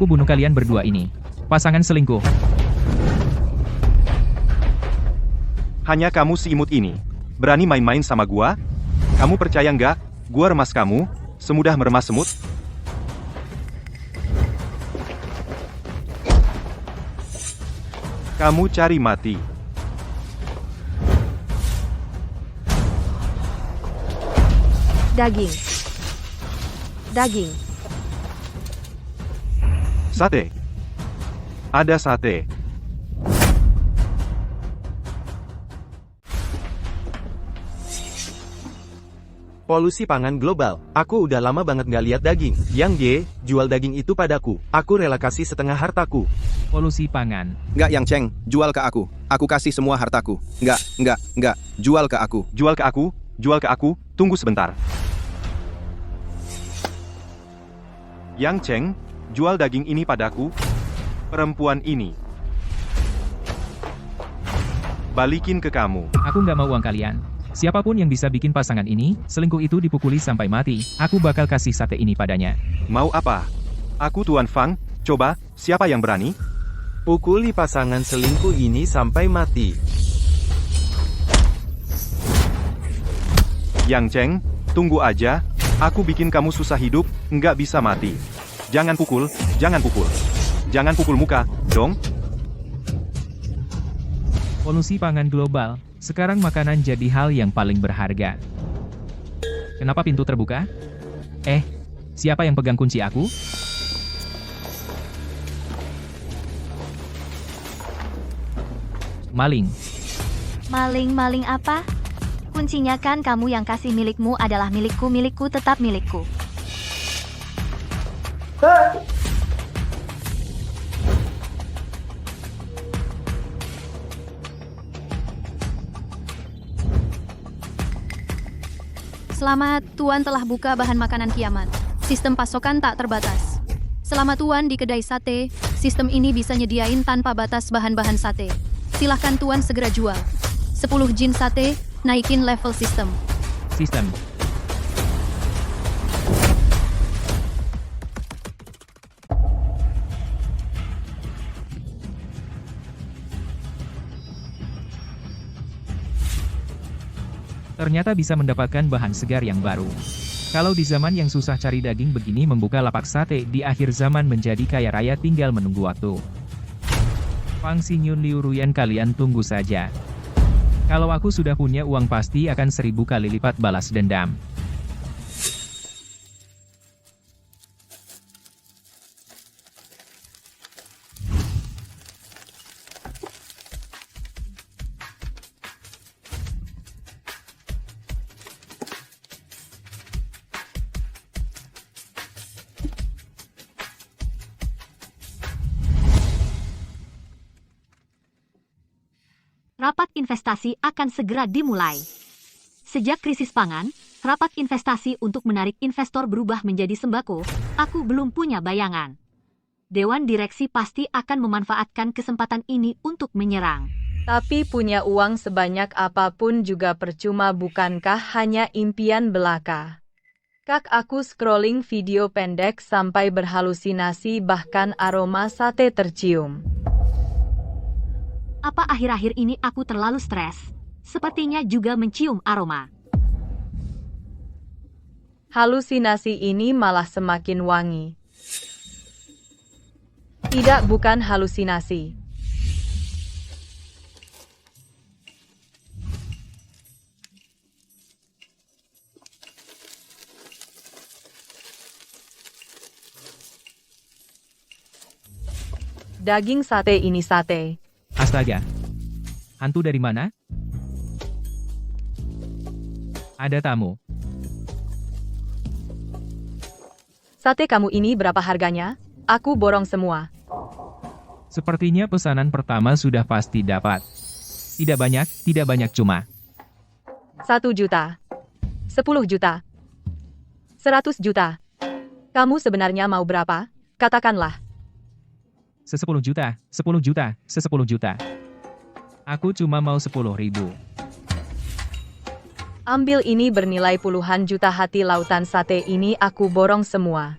Aku bunuh kalian berdua ini. Pasangan selingkuh. Hanya kamu si imut ini. Berani main-main sama gua? Kamu percaya nggak? Gua remas kamu, semudah meremas semut. Kamu cari mati. Daging. Daging. Sate. Ada sate. Polusi pangan global. Aku udah lama banget nggak lihat daging. Yang G, jual daging itu padaku. Aku rela kasih setengah hartaku. Polusi pangan. Nggak Yang Cheng, jual ke aku. Aku kasih semua hartaku. Nggak. Jual ke aku. Jual ke aku, jual ke aku, tunggu sebentar. Yang Cheng, jual daging ini padaku. Perempuan ini. Balikin ke kamu. Aku nggak mau uang kalian. Siapapun yang bisa bikin pasangan ini, selingkuh itu dipukuli sampai mati, aku bakal kasih sate ini padanya. Mau apa? Aku Tuan Fang, coba, siapa yang berani? Pukuli pasangan selingkuh ini sampai mati. Yang Cheng, tunggu aja, aku bikin kamu susah hidup, nggak bisa mati. Jangan pukul, jangan pukul. Jangan pukul muka, dong. Polusi pangan global. Sekarang makanan jadi hal yang paling berharga. Kenapa pintu terbuka? Siapa yang pegang kunci aku? Maling. Maling apa? Kuncinya kan kamu yang kasih, milikmu adalah milikku, milikku tetap milikku. Selamat, Tuan telah buka bahan makanan kiamat. Sistem pasokan tak terbatas. Selama Tuan di kedai sate, sistem ini bisa nyediain tanpa batas bahan-bahan sate. Silahkan Tuan segera jual. 10 jin sate, naikin level sistem. Sistem. Ternyata bisa mendapatkan bahan segar yang baru. Kalau di zaman yang susah cari daging begini, membuka lapak sate di akhir zaman menjadi kaya raya tinggal menunggu waktu. Fang Xingyun Liu Ruyan, kalian tunggu saja. Kalau aku sudah punya uang pasti akan 1000 kali lipat balas dendam. Rapat investasi akan segera dimulai. Sejak krisis pangan, rapat investasi untuk menarik investor berubah menjadi sembako, aku belum punya bayangan. Dewan direksi pasti akan memanfaatkan kesempatan ini untuk menyerang. Tapi punya uang sebanyak apapun juga percuma, bukankah hanya impian belaka? Aku scrolling video pendek sampai berhalusinasi, bahkan aroma sate tercium. Apa akhir-akhir ini aku terlalu stres? Sepertinya juga mencium aroma. Halusinasi ini malah semakin wangi. Tidak, bukan halusinasi. Daging sate ini sate. Astaga. Hantu dari mana? Ada tamu. Sate kamu ini berapa harganya? Aku borong semua. Sepertinya pesanan pertama sudah pasti dapat. Tidak banyak cuma. 1 juta. 10 juta. 100 juta. Kamu sebenarnya mau berapa? Katakanlah. 10 juta, 10 juta, 10 juta. Aku cuma mau 10.000. Ambil ini, bernilai puluhan juta. Hati lautan sate ini aku borong semua.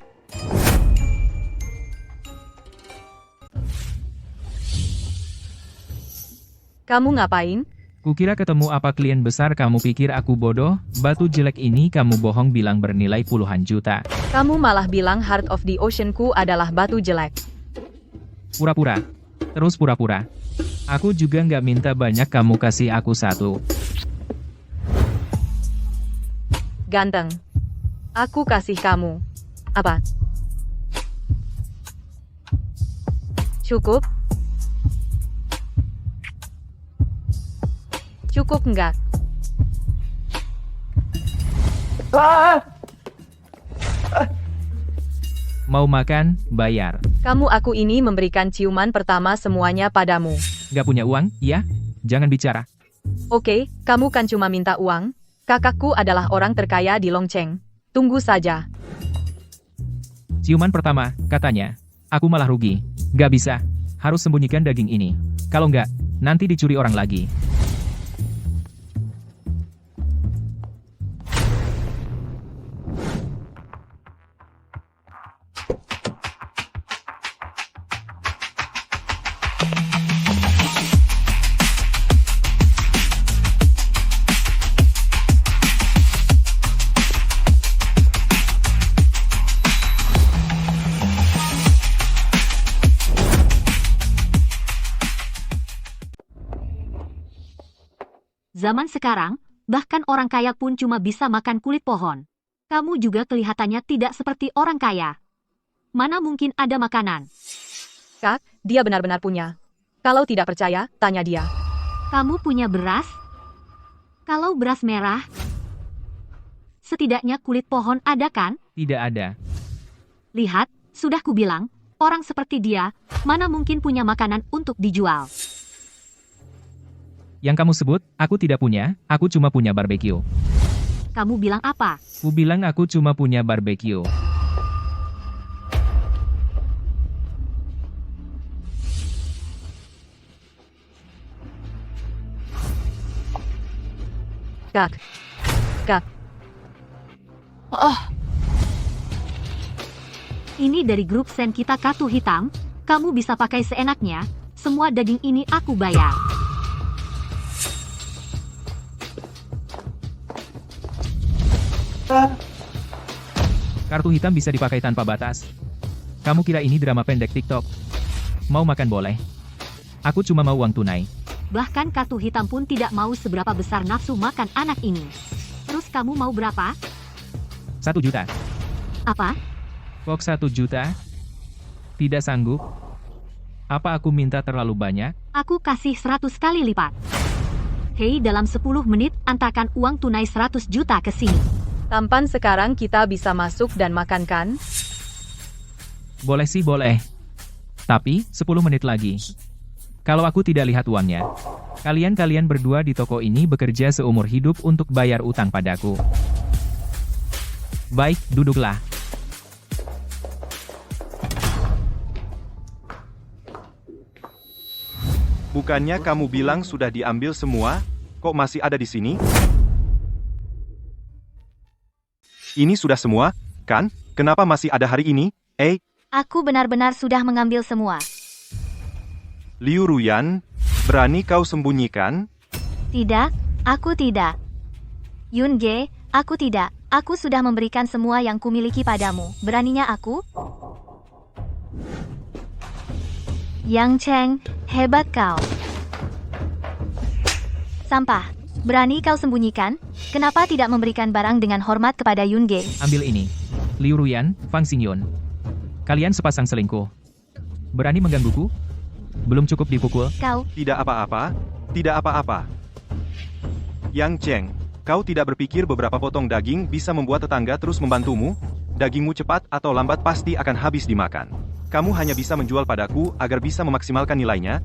Kamu ngapain? Kukira ketemu apa klien besar kamu pikir aku bodoh, batu jelek ini kamu bohong bilang bernilai puluhan juta. Kamu malah bilang Heart of the Ocean-ku adalah batu jelek. Pura-pura. Terus pura-pura. Aku juga nggak minta banyak kamu kasih aku satu. Ganteng. Aku kasih kamu. Apa? Cukup? Cukup enggak? Mau makan, bayar. Kamu aku ini memberikan ciuman pertama semuanya padamu. Nggak punya uang, ya? Jangan bicara. Oke, kamu kan cuma minta uang. Kakakku adalah orang terkaya di Longcheng. Tunggu saja. Ciuman pertama, katanya. Aku malah rugi. Nggak bisa. Harus sembunyikan daging ini. Kalau nggak, nanti dicuri orang lagi. Zaman sekarang, bahkan orang kaya pun cuma bisa makan kulit pohon. Kamu juga kelihatannya tidak seperti orang kaya. Mana mungkin ada makanan? Kak, dia benar-benar punya. Kalau tidak percaya, tanya dia. Kamu punya beras? Kalau beras merah, setidaknya kulit pohon ada kan? Tidak ada. Lihat, sudah kubilang, orang seperti dia, mana mungkin punya makanan untuk dijual. Yang kamu sebut, aku tidak punya, aku cuma punya barbeque. Kamu bilang apa? Ku bilang aku cuma punya barbeque. Kak. Kak. Ini dari grup sen kita Katu Hitam, kamu bisa pakai seenaknya, semua daging ini aku bayar. Kartu hitam bisa dipakai tanpa batas. Kamu kira ini drama pendek TikTok? Mau makan boleh. Aku cuma mau uang tunai. Bahkan Katu Hitam pun tidak mau seberapa besar nafsu makan anak ini. Terus kamu mau berapa? 1 juta. Apa? Kok 1 juta? Tidak sanggup? Apa aku minta terlalu banyak? Aku kasih 100 kali lipat. Hei, dalam 10 menit antarkan uang tunai 100 juta ke sini. Tampan sekarang kita bisa masuk dan makan kan? Boleh sih boleh. Tapi, 10 menit lagi. Kalau aku tidak lihat uangnya. Kalian berdua di toko ini bekerja seumur hidup untuk bayar utang padaku. Baik, duduklah. Bukannya kamu bilang sudah diambil semua, kok masih ada di sini? Ini sudah semua, kan? Kenapa masih ada hari ini? Aku benar-benar sudah mengambil semua. Liu Ruyan, berani kau sembunyikan? Tidak, aku tidak. Yun Ge, aku tidak. Aku sudah memberikan semua yang kumiliki padamu. Beraninya aku? Yang Cheng, hebat kau. Sampah. Berani kau sembunyikan? Kenapa tidak memberikan barang dengan hormat kepada Yun Ge? Ambil ini. Liu Ruyan, Fang Xingyun. Kalian sepasang selingkuh. Berani menggangguku? Belum cukup dipukul? Kau, Tidak apa-apa, tidak apa-apa. Yang Cheng, kau tidak berpikir beberapa potong daging bisa membuat tetangga terus membantumu? Dagingmu cepat atau lambat pasti akan habis dimakan. Kamu hanya bisa menjual padaku agar bisa memaksimalkan nilainya?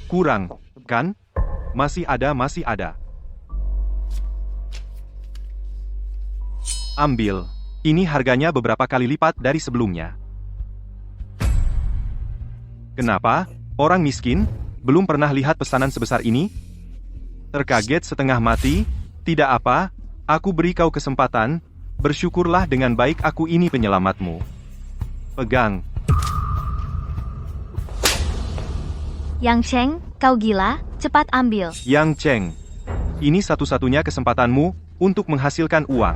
Kurang, kan? Masih ada. Ambil. Ini harganya beberapa kali lipat dari sebelumnya. Kenapa? Orang miskin? Belum pernah lihat pesanan sebesar ini? Terkaget setengah mati? Tidak apa, aku beri kau kesempatan. Bersyukurlah dengan baik aku ini penyelamatmu. Pegang. Yang Cheng, kau gila, cepat ambil. Yang Cheng, ini satu-satunya kesempatanmu untuk menghasilkan uang.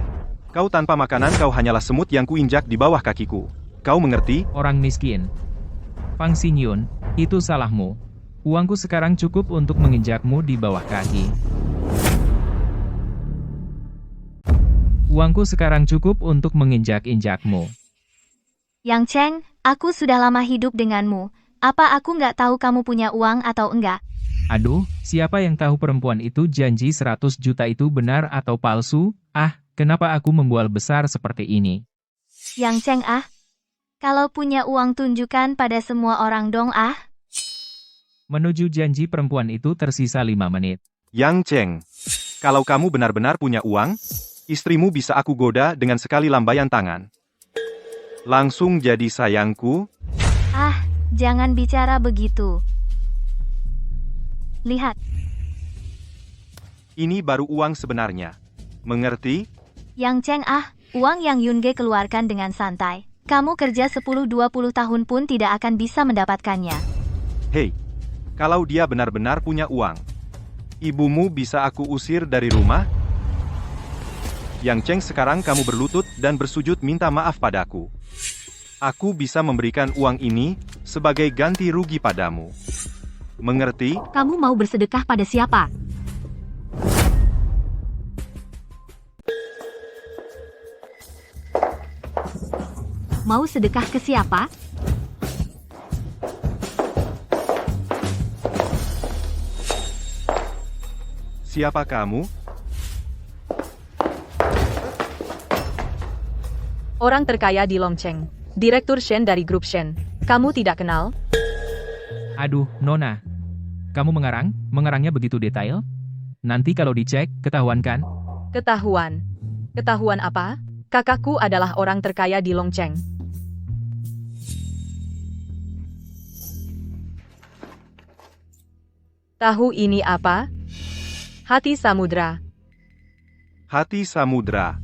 Kau tanpa makanan kau hanyalah semut yang kuinjak di bawah kakiku. Kau mengerti? Orang miskin. Fang Xingyun, itu salahmu. Uangku sekarang cukup untuk menginjakmu di bawah kaki. Uangku sekarang cukup untuk menginjak-injakmu. Yang Cheng, aku sudah lama hidup denganmu. Apa aku nggak tahu kamu punya uang atau enggak? Aduh, siapa yang tahu perempuan itu janji 100 juta itu benar atau palsu? Ah, kenapa aku membual besar seperti ini? Yang Cheng kalau punya uang tunjukkan pada semua orang dong Menuju janji perempuan itu tersisa 5 menit. Yang Cheng, kalau kamu benar-benar punya uang, istrimu bisa aku goda dengan sekali lambaian tangan. Langsung jadi sayangku. Jangan bicara begitu. Lihat, Ini baru uang sebenarnya. Mengerti? Yang Cheng uang yang Yunge keluarkan dengan santai. Kamu kerja 10-20 tahun pun tidak akan bisa mendapatkannya. Hei, kalau dia benar-benar punya uang, ibumu bisa aku usir dari rumah? Yang Cheng, sekarang kamu berlutut dan bersujud minta maaf padaku. Aku bisa memberikan uang ini sebagai ganti rugi padamu. Mengerti? Kamu mau bersedekah pada siapa? Mau sedekah ke siapa? Siapa kamu? Orang terkaya di Longcheng. Direktur Shen dari grup Shen. Kamu tidak kenal? Aduh, Nona. Kamu mengarang? Mengarangnya begitu detail? Nanti kalau dicek, ketahuan kan? Ketahuan. Ketahuan apa? Kakakku adalah orang terkaya di Longcheng. Tahu ini apa? Hati samudra. Hati samudra.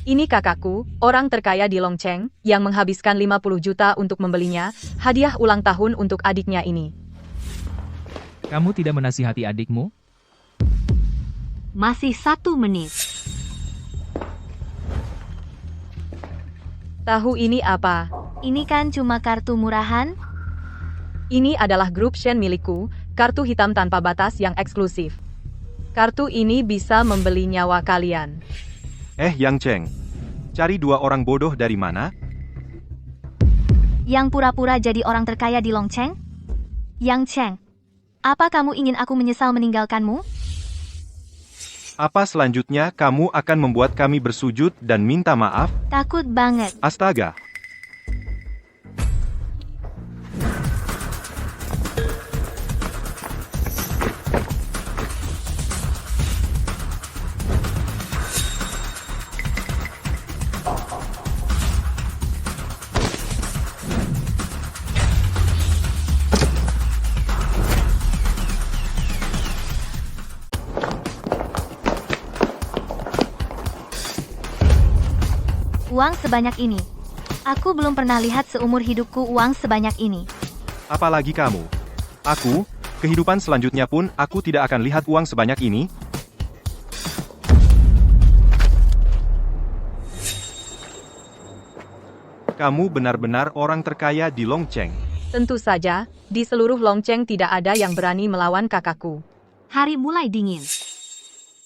Ini kakakku, orang terkaya di Longcheng, yang menghabiskan 50 juta untuk membelinya, hadiah ulang tahun untuk adiknya ini. Kamu tidak menasihati adikmu? Masih 1 menit. Tahu ini apa? Ini kan cuma kartu murahan? Ini adalah grup Shen milikku, kartu hitam tanpa batas yang eksklusif. Kartu ini bisa membeli nyawa kalian. Yang Cheng, cari 2 orang bodoh dari mana? Yang pura-pura jadi orang terkaya di Longcheng? Yang Cheng, apa kamu ingin aku menyesal meninggalkanmu? Apa selanjutnya kamu akan membuat kami bersujud dan minta maaf? Takut banget. Astaga. Uang sebanyak ini. Aku belum pernah lihat seumur hidupku uang sebanyak ini. Apalagi kamu. Aku, kehidupan selanjutnya pun aku tidak akan lihat uang sebanyak ini. Kamu benar-benar orang terkaya di Longcheng. Tentu saja, di seluruh Longcheng tidak ada yang berani melawan kakakku. Hari mulai dingin.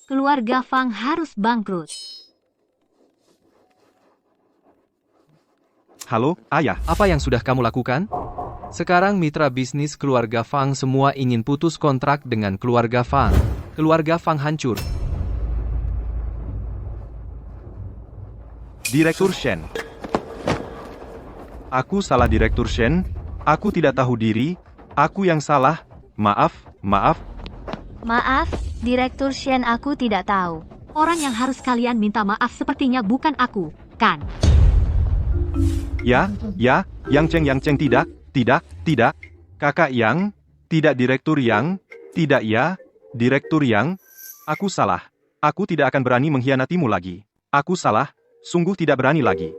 Keluarga Fang harus bangkrut. Halo, ayah, apa yang sudah kamu lakukan? Sekarang mitra bisnis keluarga Fang semua ingin putus kontrak dengan keluarga Fang. Keluarga Fang hancur. Direktur Shen. Aku salah, Direktur Shen. Aku tidak tahu diri. Aku yang salah. Maaf. Maaf, Direktur Shen, aku tidak tahu. Orang yang harus kalian minta maaf sepertinya bukan aku, kan? Ya, Yang Cheng tidak. Kakak Yang, tidak Direktur Yang, tidak ya, Direktur Yang. Aku salah. Aku tidak akan berani mengkhianatimu lagi. Aku salah, sungguh tidak berani lagi.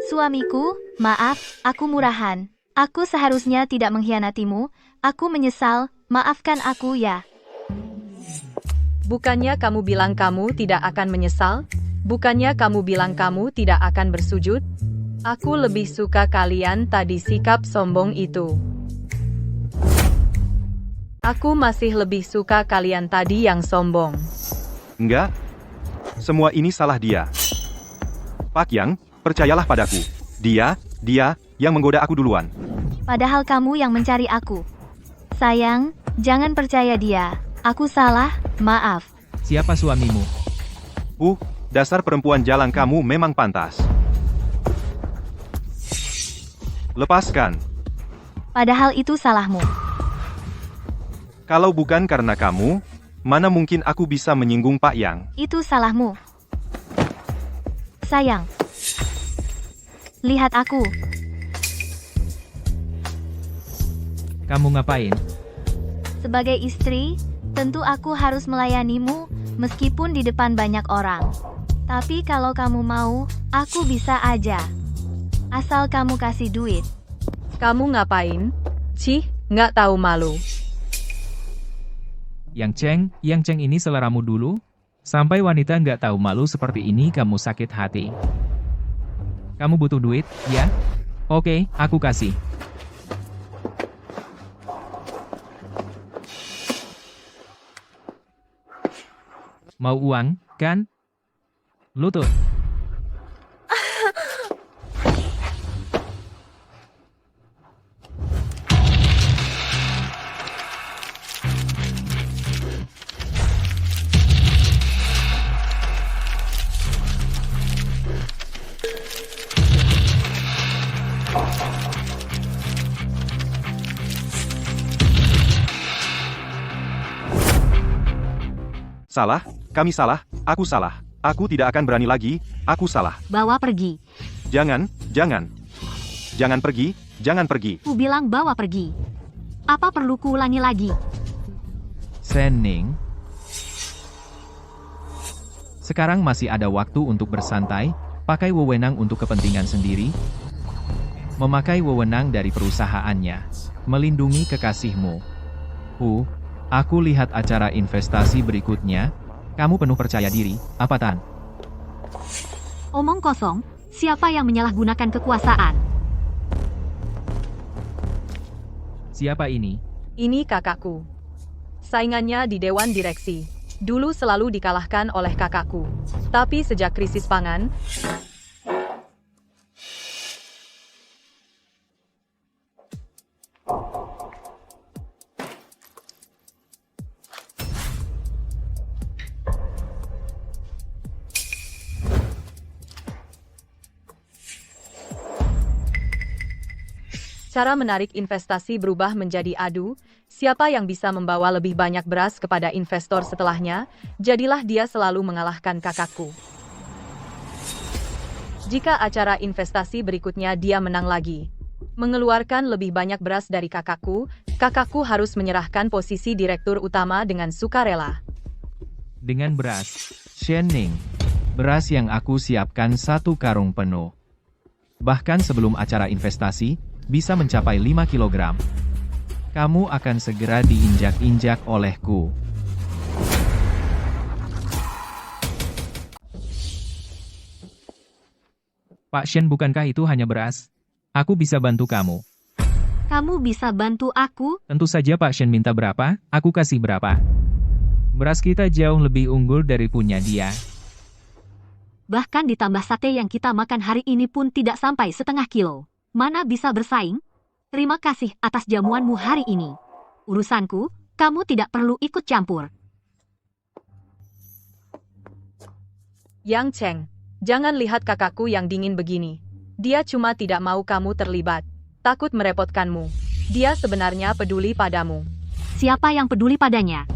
Suamiku, maaf, aku murahan. Aku seharusnya tidak mengkhianatimu. Aku menyesal, maafkan aku ya. Bukannya kamu bilang kamu tidak akan menyesal? Bukannya kamu bilang kamu tidak akan bersujud? Aku lebih suka kalian tadi sikap sombong itu. Aku masih lebih suka kalian tadi yang sombong. Enggak. Semua ini salah dia. Pak Yang, percayalah padaku. Dia yang menggoda aku duluan. Padahal kamu yang mencari aku. Sayang, jangan percaya dia. Aku salah, maaf. Siapa suamimu? Dasar perempuan jalan kamu memang pantas. Lepaskan. Padahal itu salahmu. Kalau bukan karena kamu, mana mungkin aku bisa menyinggung Pak Yang? Itu salahmu. Sayang. Lihat aku. Kamu ngapain? Sebagai istri, tentu aku harus melayanimu, meskipun di depan banyak orang. Tapi kalau kamu mau, aku bisa aja. Asal kamu kasih duit. Kamu ngapain? Cih, nggak tahu malu. Yang Cheng ini seleramu dulu? Sampai wanita nggak tahu malu seperti ini kamu sakit hati. Kamu butuh duit, ya? Oke, aku kasih. Mau uang, kan? Lutut. Salah, kami salah, aku salah. Aku tidak akan berani lagi, aku salah. Bawa pergi. Jangan. Jangan pergi, jangan pergi. Ku bilang bawa pergi. Apa perlu ku ulangi lagi? Shen Ning. Sekarang masih ada waktu untuk bersantai, pakai wewenang untuk kepentingan sendiri. Memakai wewenang dari perusahaannya. Melindungi kekasihmu. Aku lihat acara investasi berikutnya. Kamu penuh percaya diri, apa Tan? Omong kosong, siapa yang menyalahgunakan kekuasaan? Siapa ini? Ini kakakku. Saingannya di Dewan Direksi. Dulu selalu dikalahkan oleh kakakku. Tapi sejak krisis pangan, cara menarik investasi berubah menjadi adu, siapa yang bisa membawa lebih banyak beras kepada investor setelahnya, jadilah dia selalu mengalahkan kakakku. Jika acara investasi berikutnya dia menang lagi, mengeluarkan lebih banyak beras dari kakakku harus menyerahkan posisi direktur utama dengan sukarela. Dengan beras, Shen Ning. Beras yang aku siapkan 1 karung penuh. Bahkan sebelum acara investasi, bisa mencapai 5 kg. Kamu akan segera diinjak-injak olehku. Pak Shen, bukankah itu hanya beras? Aku bisa bantu kamu. Kamu bisa bantu aku? Tentu saja Pak Shen minta berapa, aku kasih berapa. Beras kita jauh lebih unggul dari punya dia. Bahkan ditambah sate yang kita makan hari ini pun tidak sampai setengah kilo. Mana bisa bersaing? Terima kasih atas jamuanmu hari ini. Urusanku, kamu tidak perlu ikut campur. Yang Cheng, jangan lihat kakakku yang dingin begini. Dia cuma tidak mau kamu terlibat. Takut merepotkanmu. Dia sebenarnya peduli padamu. Siapa yang peduli padanya?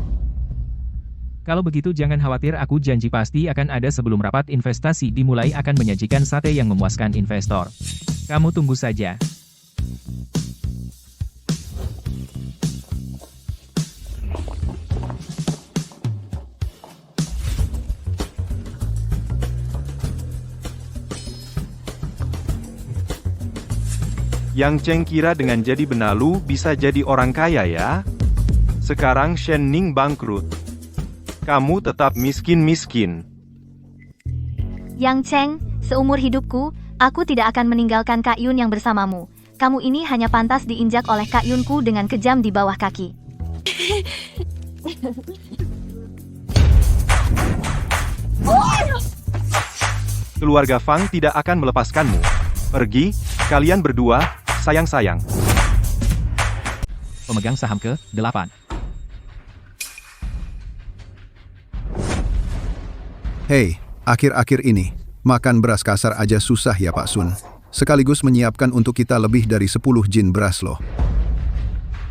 Kalau begitu jangan khawatir, aku janji pasti akan ada sebelum rapat investasi dimulai akan menyajikan sate yang memuaskan investor. Kamu tunggu saja. Yang Cheng kira dengan jadi benalu bisa jadi orang kaya ya? Sekarang Shen Ning bangkrut. Kamu tetap miskin-miskin. Yang Cheng, seumur hidupku, aku tidak akan meninggalkan Kak Yun yang bersamamu. Kamu ini hanya pantas diinjak oleh Kak Yunku dengan kejam di bawah kaki. Keluarga Fang tidak akan melepaskanmu. Pergi, kalian berdua, sayang-sayang. Pemegang saham ke-8. Hei, akhir-akhir ini, makan beras kasar aja susah ya Pak Sun. Sekaligus menyiapkan untuk kita lebih dari 10 jin beras loh.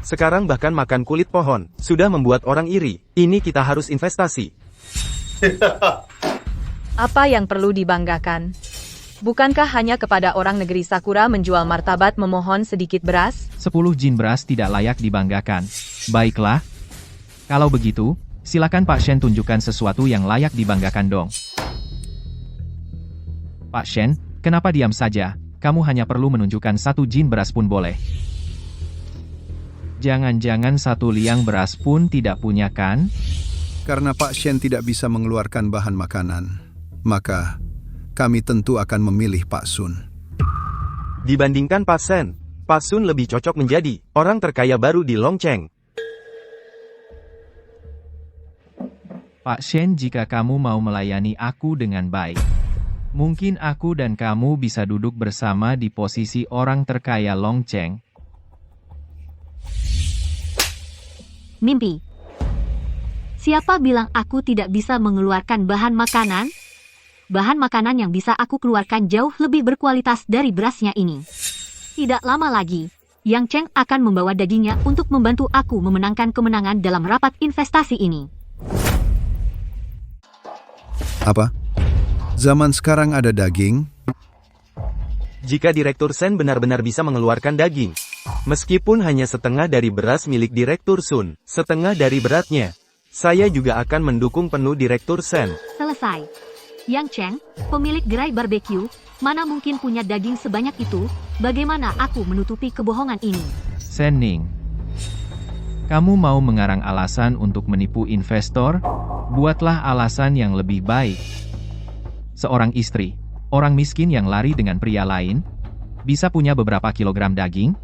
Sekarang bahkan makan kulit pohon, sudah membuat orang iri. Ini kita harus investasi. Apa yang perlu dibanggakan? Bukankah hanya kepada orang negeri Sakura menjual martabat memohon sedikit beras? 10 jin beras tidak layak dibanggakan. Baiklah. Kalau begitu, silakan Pak Shen tunjukkan sesuatu yang layak dibanggakan dong. Pak Shen, kenapa diam saja? Kamu hanya perlu menunjukkan 1 jin beras pun boleh. Jangan-jangan 1 liang beras pun tidak punya kan? Karena Pak Shen tidak bisa mengeluarkan bahan makanan, maka kami tentu akan memilih Pak Sun. Dibandingkan Pak Shen, Pak Sun lebih cocok menjadi orang terkaya baru di Longcheng. Pak Shen, jika kamu mau melayani aku dengan baik, mungkin aku dan kamu bisa duduk bersama di posisi orang terkaya Longcheng. Mimpi. Siapa bilang aku tidak bisa mengeluarkan bahan makanan? Bahan makanan yang bisa aku keluarkan jauh lebih berkualitas dari berasnya ini. Tidak lama lagi, Yang Cheng akan membawa dagingnya untuk membantu aku memenangkan kemenangan dalam rapat investasi ini. Apa? Zaman sekarang ada daging? Jika Direktur Sen benar-benar bisa mengeluarkan daging, meskipun hanya setengah dari beras milik Direktur Sun, setengah dari beratnya, saya juga akan mendukung penuh Direktur Sen. Selesai. Yang Cheng, pemilik gerai barbecue, mana mungkin punya daging sebanyak itu? Bagaimana aku menutupi kebohongan ini? Shen Ning, kamu mau mengarang alasan untuk menipu investor? Buatlah alasan yang lebih baik. Seorang istri, orang miskin yang lari dengan pria lain, bisa punya beberapa kilogram daging?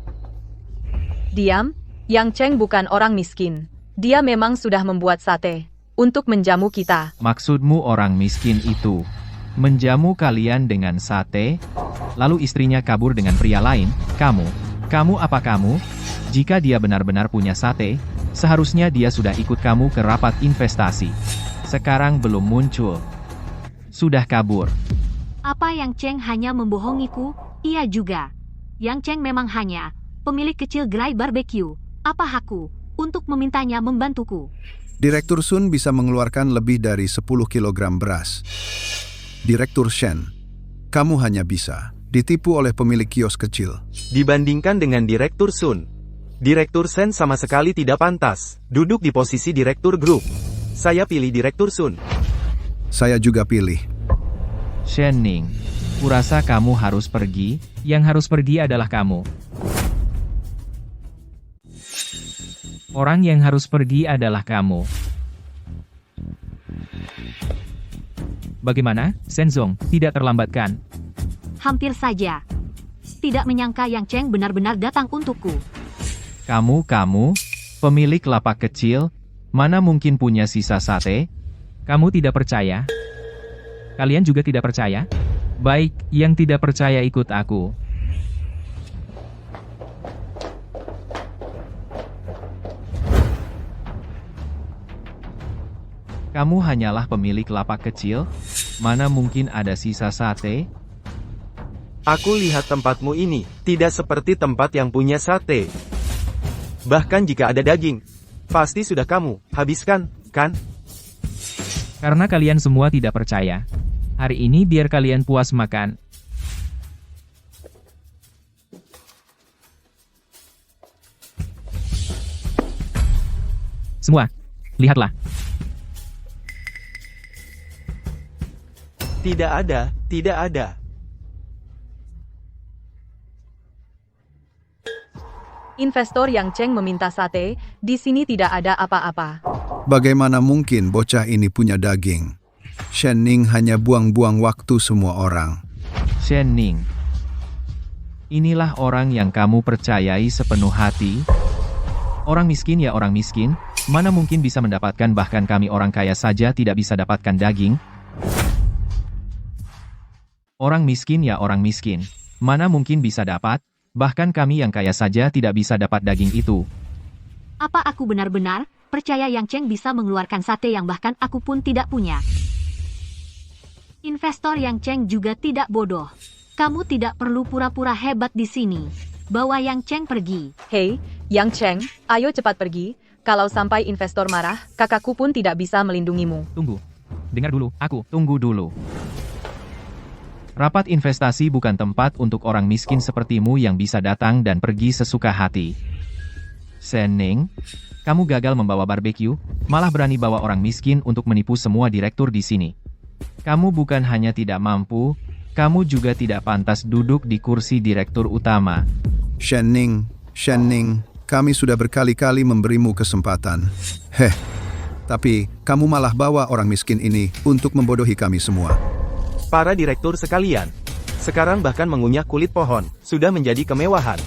Diam, Yang Cheng bukan orang miskin. Dia memang sudah membuat sate untuk menjamu kita. Maksudmu orang miskin itu menjamu kalian dengan sate, lalu istrinya kabur dengan pria lain? Kamu apa kamu? Jika dia benar-benar punya sate, seharusnya dia sudah ikut kamu ke rapat investasi. Sekarang belum muncul. Sudah kabur. Apa Yang Cheng hanya membohongiku? Iya juga. Yang Cheng memang hanya pemilik kecil gerai barbecue. Apa hakku untuk memintanya membantuku? Direktur Sun bisa mengeluarkan lebih dari 10 kilogram beras. Direktur Shen, kamu hanya bisa ditipu oleh pemilik kios kecil. Dibandingkan dengan Direktur Sun, Direktur Sen sama sekali tidak pantas duduk di posisi Direktur Grup. Saya pilih Direktur Sun. Saya juga pilih. Shen Ning, kurasa kamu harus pergi, yang harus pergi adalah kamu. Orang yang harus pergi adalah kamu. Bagaimana, Shenzong, tidak terlambat kan? Hampir saja. Tidak menyangka Yang Cheng benar-benar datang untukku. Kamu, pemilik lapak kecil, mana mungkin punya sisa sate? Kamu tidak percaya? Kalian juga tidak percaya? Baik, yang tidak percaya ikut aku. Kamu hanyalah pemilik lapak kecil, mana mungkin ada sisa sate? Aku lihat tempatmu ini tidak seperti tempat yang punya sate. Bahkan jika ada daging, pasti sudah kamu habiskan, kan? Karena kalian semua tidak percaya. Hari ini biar kalian puas makan. Semua, lihatlah. Tidak ada. Investor Yang Cheng meminta sate, di sini tidak ada apa-apa. Bagaimana mungkin bocah ini punya daging? Shen Ning hanya buang-buang waktu semua orang. Shen Ning. Inilah orang yang kamu percayai sepenuh hati? Orang miskin ya orang miskin, mana mungkin bisa mendapatkan, bahkan kami orang kaya saja tidak bisa dapatkan daging? Orang miskin ya orang miskin, mana mungkin bisa dapat, bahkan kami yang kaya saja tidak bisa dapat daging itu. Apa aku benar-benar percaya Yang Cheng bisa mengeluarkan sate yang bahkan aku pun tidak punya? Investor Yang Cheng juga tidak bodoh. Kamu tidak perlu pura-pura hebat di sini. Bawa Yang Cheng pergi. Hei, Yang Cheng, ayo cepat pergi. Kalau sampai investor marah, kakakku pun tidak bisa melindungimu. Tunggu. Dengar dulu, aku tunggu dulu. Rapat investasi bukan tempat untuk orang miskin sepertimu yang bisa datang dan pergi sesuka hati. Shen Ning, kamu gagal membawa barbeque, malah berani bawa orang miskin untuk menipu semua direktur di sini. Kamu bukan hanya tidak mampu, kamu juga tidak pantas duduk di kursi direktur utama. Shen Ning, kami sudah berkali-kali memberimu kesempatan. Tapi kamu malah bawa orang miskin ini untuk membodohi kami semua. Para direktur sekalian, sekarang bahkan mengunyah kulit pohon, sudah menjadi kemewahan.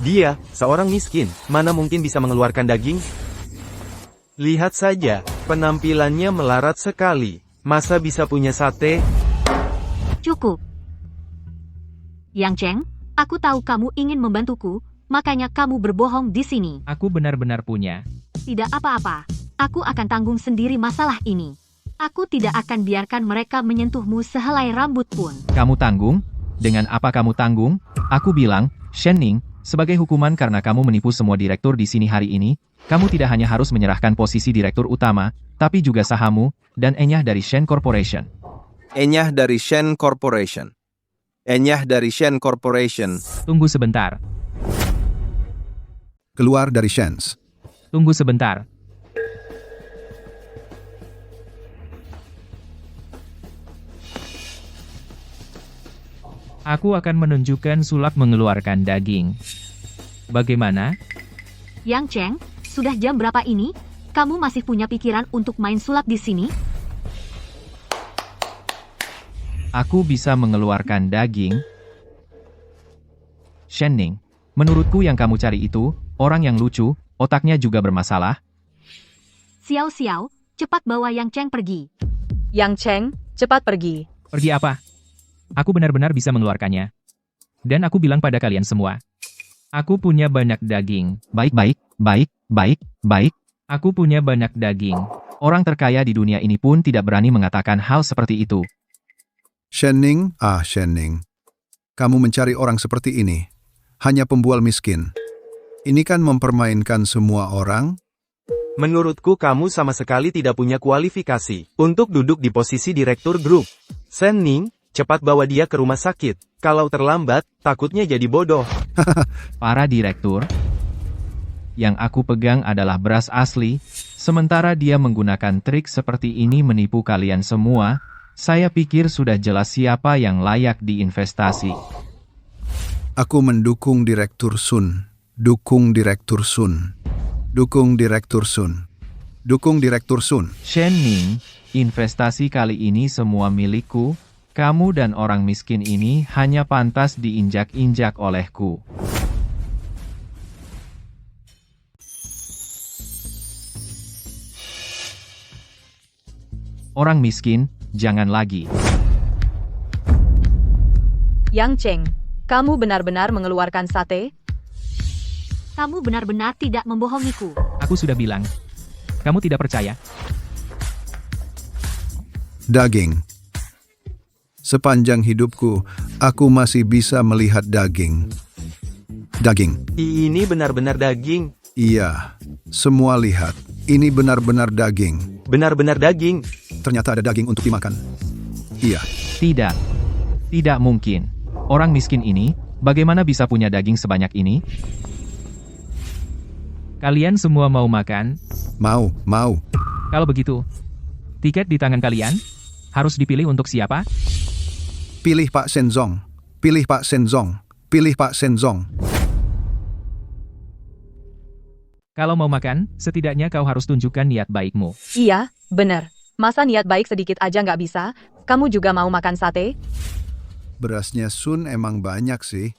Dia, seorang miskin, mana mungkin bisa mengeluarkan daging? Lihat saja, penampilannya melarat sekali. Masa bisa punya sate? Cukup. Yang Cheng, aku tahu kamu ingin membantuku, makanya kamu berbohong di sini. Aku benar-benar punya. Tidak apa-apa, aku akan tanggung sendiri masalah ini. Aku tidak akan biarkan mereka menyentuhmu sehelai rambut pun. Kamu tanggung? Dengan apa kamu tanggung? Aku bilang, Shen Ning, sebagai hukuman karena kamu menipu semua direktur di sini hari ini, kamu tidak hanya harus menyerahkan posisi direktur utama, tapi juga sahammu, dan enyah dari Shen Corporation. Enyah dari Shen Corporation. Enyah dari Shen Corporation. Tunggu sebentar. Keluar dari Shen's. Tunggu sebentar. Aku akan menunjukkan sulap mengeluarkan daging. Bagaimana? Yang Cheng, sudah jam berapa ini? Kamu masih punya pikiran untuk main sulap di sini? Aku bisa mengeluarkan daging. Shen Ning, menurutku yang kamu cari itu, orang yang lucu, otaknya juga bermasalah. Xiao Xiao, cepat bawa Yang Cheng pergi. Yang Cheng, cepat pergi. Pergi apa? Aku benar-benar bisa mengeluarkannya. Dan aku bilang pada kalian semua. Aku punya banyak daging. Baik. Aku punya banyak daging. Orang terkaya di dunia ini pun tidak berani mengatakan hal seperti itu. Shen Ning, kamu mencari orang seperti ini. Hanya pembual miskin. Ini kan mempermainkan semua orang. Menurutku kamu sama sekali tidak punya kualifikasi untuk duduk di posisi direktur grup. Shen Ning, cepat bawa dia ke rumah sakit. Kalau terlambat, takutnya jadi bodoh. Para direktur, yang aku pegang adalah beras asli, sementara dia menggunakan trik seperti ini menipu kalian semua. Saya pikir sudah jelas siapa yang layak diinvestasi. Aku mendukung Direktur Sun. Dukung Direktur Sun. Shen Ning, investasi kali ini semua milikku. Kamu dan orang miskin ini hanya pantas diinjak-injak olehku. Orang miskin, jangan lagi. Yang Cheng, kamu benar-benar mengeluarkan sate? Kamu benar-benar tidak membohongiku. Aku sudah bilang. Kamu tidak percaya? Daging. Sepanjang hidupku, aku masih bisa melihat daging. Daging. Ini benar-benar daging. Iya, semua lihat. Ini benar-benar daging. Benar-benar daging. Ternyata ada daging untuk dimakan. Iya. Tidak mungkin. Orang miskin ini, bagaimana bisa punya daging sebanyak ini? Kalian semua mau makan? Mau. Kalau begitu, tiket di tangan kalian harus dipilih untuk siapa? Pilih Pak Shenzong. Kalau mau makan, setidaknya kau harus tunjukkan niat baikmu. Iya, bener. Masa niat baik sedikit aja nggak bisa? Kamu juga mau makan sate? Berasnya Sun emang banyak sih.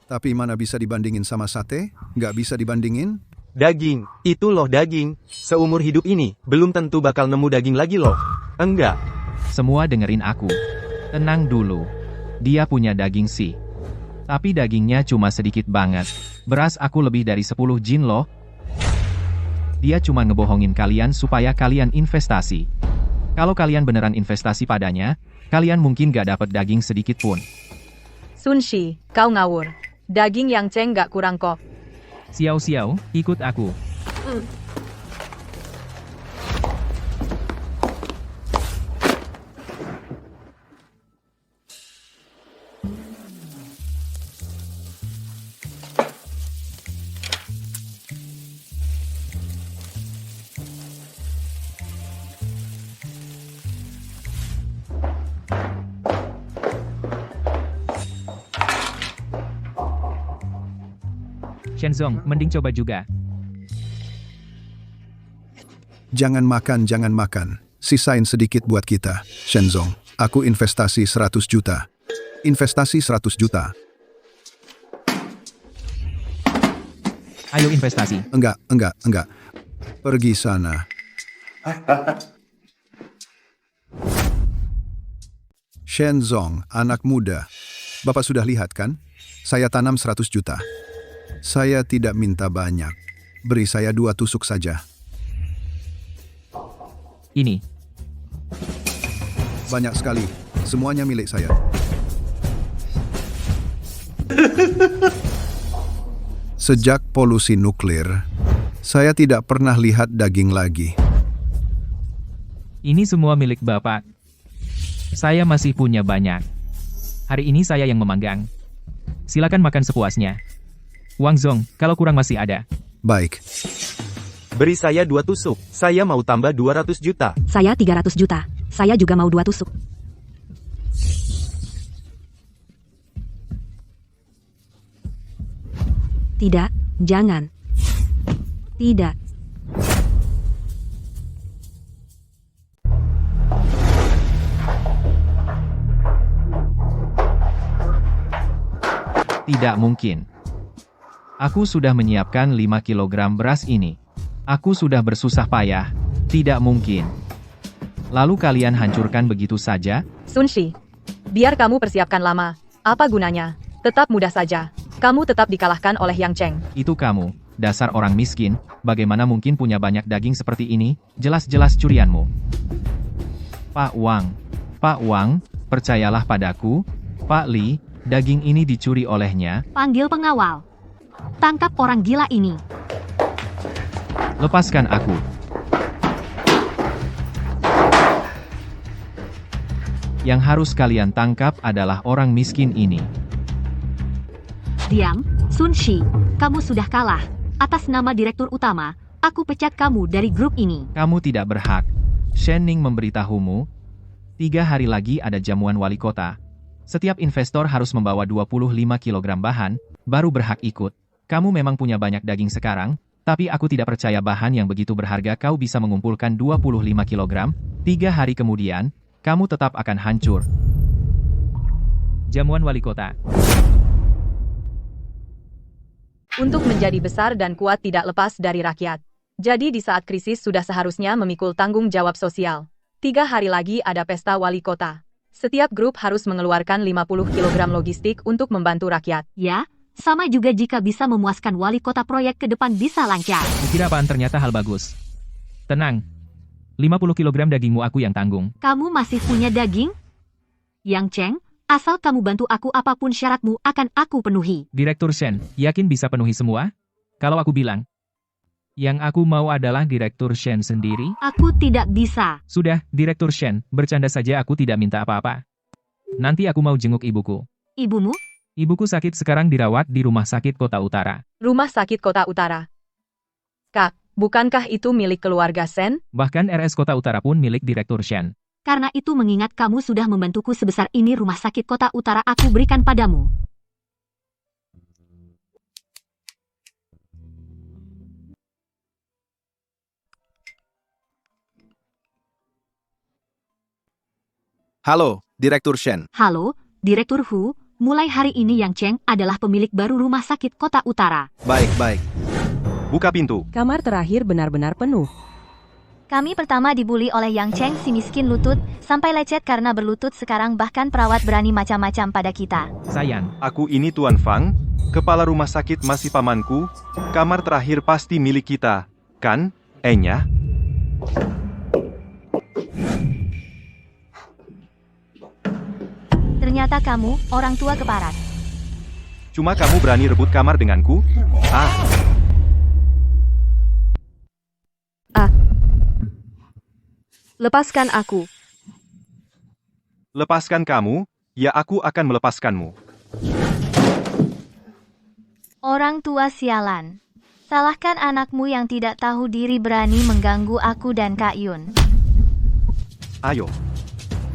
Tapi mana bisa dibandingin sama sate? Nggak bisa dibandingin? Daging, itu loh daging. Seumur hidup ini, belum tentu bakal nemu daging lagi loh. Enggak. Semua dengerin aku. Tenang dulu. Dia punya daging sih. Tapi dagingnya cuma sedikit banget. Beras aku lebih dari 10 jin loh. Dia cuma ngebohongin kalian supaya kalian investasi. Kalau kalian beneran investasi padanya, kalian mungkin gak dapat daging sedikit pun. Sun Shi, kau ngawur. Daging yang Cheng nggak kurang kok. Xiao, ikut aku. Shenzong, mending coba juga. Jangan makan. Sisain sedikit buat kita. Shenzong, aku investasi 100 juta. Investasi 100 juta. Ayo investasi. Enggak. Pergi sana. Shenzong, anak muda. Bapak sudah lihat kan? Saya tanam 100 juta. Saya tidak minta banyak. Beri saya 2 tusuk saja. Ini. Banyak sekali. Semuanya milik saya. Sejak polusi nuklir, saya tidak pernah lihat daging lagi. Ini semua milik Bapak. Saya masih punya banyak. Hari ini saya yang memanggang. Silakan makan sepuasnya. Wang Zong, kalau kurang masih ada. Baik. Beri saya 2 tusuk. Saya mau tambah 200 juta. Saya 300 juta. Saya juga mau 2 tusuk. Tidak, jangan. Tidak. Tidak mungkin. Aku sudah menyiapkan 5 kilogram beras ini. Aku sudah bersusah payah. Tidak mungkin. Lalu kalian hancurkan begitu saja? Sun Shi, biar kamu persiapkan lama. Apa gunanya? Tetap mudah saja. Kamu tetap dikalahkan oleh Yang Cheng. Itu kamu, dasar orang miskin. Bagaimana mungkin punya banyak daging seperti ini? Jelas-jelas curianmu. Pak Wang, percayalah padaku. Pak Li, daging ini dicuri olehnya. Panggil pengawal. Tangkap orang gila ini. Lepaskan aku. Yang harus kalian tangkap adalah orang miskin ini. Diam, Sun Shi. Kamu sudah kalah. Atas nama Direktur Utama, aku pecat kamu dari grup ini. Kamu tidak berhak. Shen Ning memberitahumu. 3 hari lagi ada jamuan wali kota. Setiap investor harus membawa 25 kg bahan, baru berhak ikut. Kamu memang punya banyak daging sekarang, tapi aku tidak percaya bahan yang begitu berharga kau bisa mengumpulkan 25 kg. 3 hari kemudian, kamu tetap akan hancur. Jamuan wali kota. Untuk menjadi besar dan kuat tidak lepas dari rakyat. Jadi di saat krisis sudah seharusnya memikul tanggung jawab sosial. 3 hari lagi ada pesta wali kota. Setiap grup harus mengeluarkan 50 kg logistik untuk membantu rakyat. Ya, sama juga jika bisa memuaskan wali kota, proyek ke depan bisa lancar. Kukira apaan, ternyata hal bagus. Tenang. 50 kg dagingmu aku yang tanggung. Kamu masih punya daging? Yang Cheng, asal kamu bantu aku apapun syaratmu akan aku penuhi. Direktur Shen, yakin bisa penuhi semua? Kalau aku bilang. Yang aku mau adalah Direktur Shen sendiri. Aku tidak bisa. Sudah, Direktur Shen, bercanda saja, aku tidak minta apa-apa. Nanti aku mau jenguk ibuku. Ibumu? Ibuku sakit sekarang dirawat di Rumah Sakit Kota Utara. Rumah Sakit Kota Utara. Kak, bukankah itu milik keluarga Shen? Bahkan RS Kota Utara pun milik Direktur Shen. Karena itu mengingat kamu sudah membantuku sebesar ini, Rumah Sakit Kota Utara aku berikan padamu. Halo, Direktur Shen. Halo, Direktur Hu. Mulai hari ini Yang Cheng adalah pemilik baru Rumah Sakit Kota Utara. Baik. Buka pintu. Kamar terakhir benar-benar penuh. Kami pertama dibully oleh Yang Cheng si miskin lutut, sampai lecet karena berlutut sekarang bahkan perawat berani macam-macam pada kita. Sayan, Aku ini Tuan Fang, kepala rumah sakit masih pamanku. Kamar terakhir pasti milik kita, kan, Enya? Ternyata kamu, orang tua keparat. Cuma kamu berani rebut kamar denganku? Lepaskan aku. Lepaskan kamu, ya aku akan melepaskanmu. Orang tua sialan. Salahkan anakmu yang tidak tahu diri berani mengganggu aku dan Kak Yun. Ayo.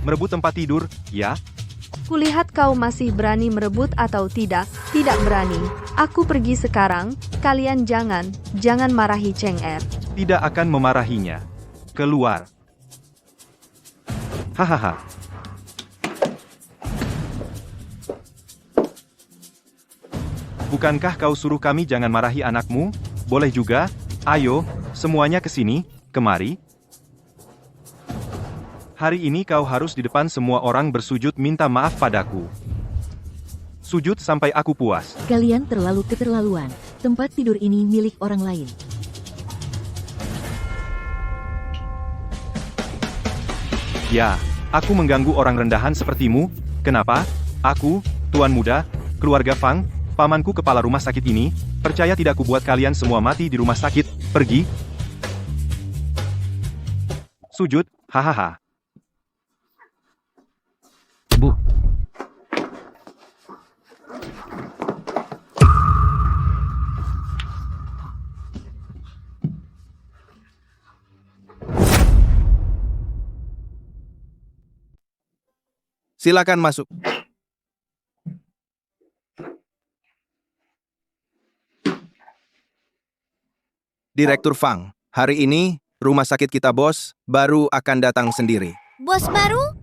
Merebut tempat tidur, ya? Kulihat kau masih berani merebut atau tidak. Tidak berani. Aku pergi sekarang. Kalian jangan marahi Cheng Er. Tidak akan memarahinya. Keluar. Hahaha. Bukankah kau suruh kami jangan marahi anakmu? Boleh juga. Ayo, semuanya ke sini, kemari. Hari ini kau harus di depan semua orang bersujud minta maaf padaku. Sujud sampai aku puas. Kalian terlalu keterlaluan. Tempat tidur ini milik orang lain. Ya, aku mengganggu orang rendahan sepertimu. Kenapa? Aku, Tuan Muda, keluarga Fang, pamanku kepala rumah sakit ini, percaya tidak kubuat kalian semua mati di rumah sakit. Pergi. Sujud, hahaha. Bu. Silakan masuk. Direktur Fang, hari ini, rumah sakit kita bos, baru akan datang sendiri. Bos baru?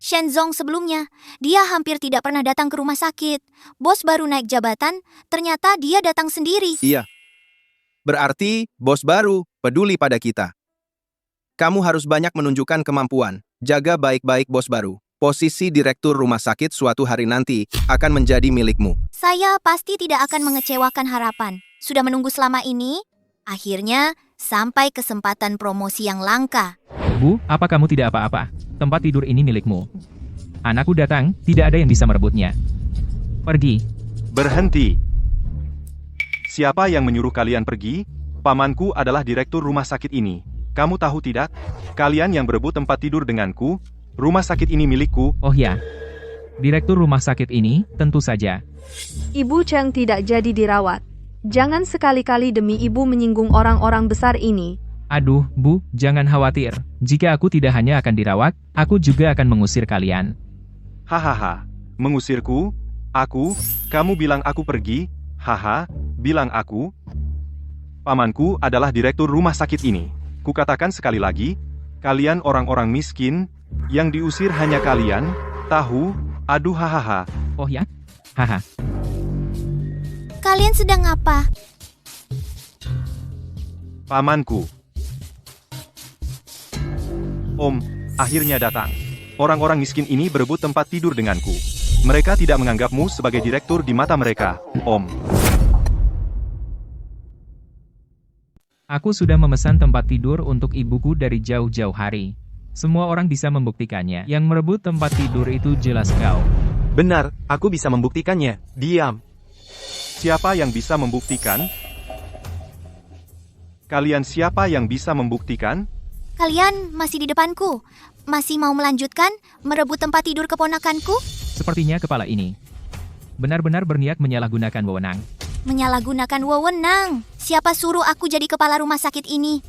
Shenzong sebelumnya, dia hampir tidak pernah datang ke rumah sakit. Bos baru naik jabatan, ternyata dia datang sendiri. Iya. Berarti, bos baru, peduli pada kita. Kamu harus banyak menunjukkan kemampuan. Jaga baik-baik bos baru. Posisi direktur rumah sakit suatu hari nanti akan menjadi milikmu. Saya pasti tidak akan mengecewakan harapan. Sudah menunggu selama ini, akhirnya sampai kesempatan promosi yang langka. Bu, apa kamu tidak apa-apa? Tempat tidur ini milikmu. Anakku datang, tidak ada yang bisa merebutnya. Pergi. Berhenti. Siapa yang menyuruh kalian pergi? Pamanku adalah direktur rumah sakit ini. Kamu tahu tidak? Kalian yang berebut tempat tidur denganku, rumah sakit ini milikku. Oh ya. Direktur rumah sakit ini, tentu saja. Ibu Cheng tidak jadi dirawat. Jangan sekali-kali demi ibu menyinggung orang-orang besar ini. Aduh, Bu, jangan khawatir. Jika aku tidak hanya akan dirawat, aku juga akan mengusir kalian. Hahaha. Mengusirku? Aku? Kamu bilang aku pergi? Haha, bilang aku? Pamanku adalah direktur rumah sakit ini. Kukatakan sekali lagi, kalian orang-orang miskin, yang diusir hanya kalian, tahu? Aduh hahaha. Oh ya? Haha. Kalian sedang apa? Pamanku. Om, akhirnya datang. Orang-orang miskin ini berebut tempat tidur denganku. Mereka tidak menganggapmu sebagai direktur di mata mereka, Om. Aku sudah memesan tempat tidur untuk ibuku dari jauh-jauh hari. Semua orang bisa membuktikannya. Yang merebut tempat tidur itu jelas kau. Benar, aku bisa membuktikannya. Diam. Siapa yang bisa membuktikan? Kalian siapa yang bisa membuktikan? Kalian masih di depanku. Masih mau melanjutkan merebut tempat tidur keponakanku? Sepertinya kepala ini benar-benar berniat menyalahgunakan wewenang. Menyalahgunakan wewenang. Siapa suruh aku jadi kepala rumah sakit ini?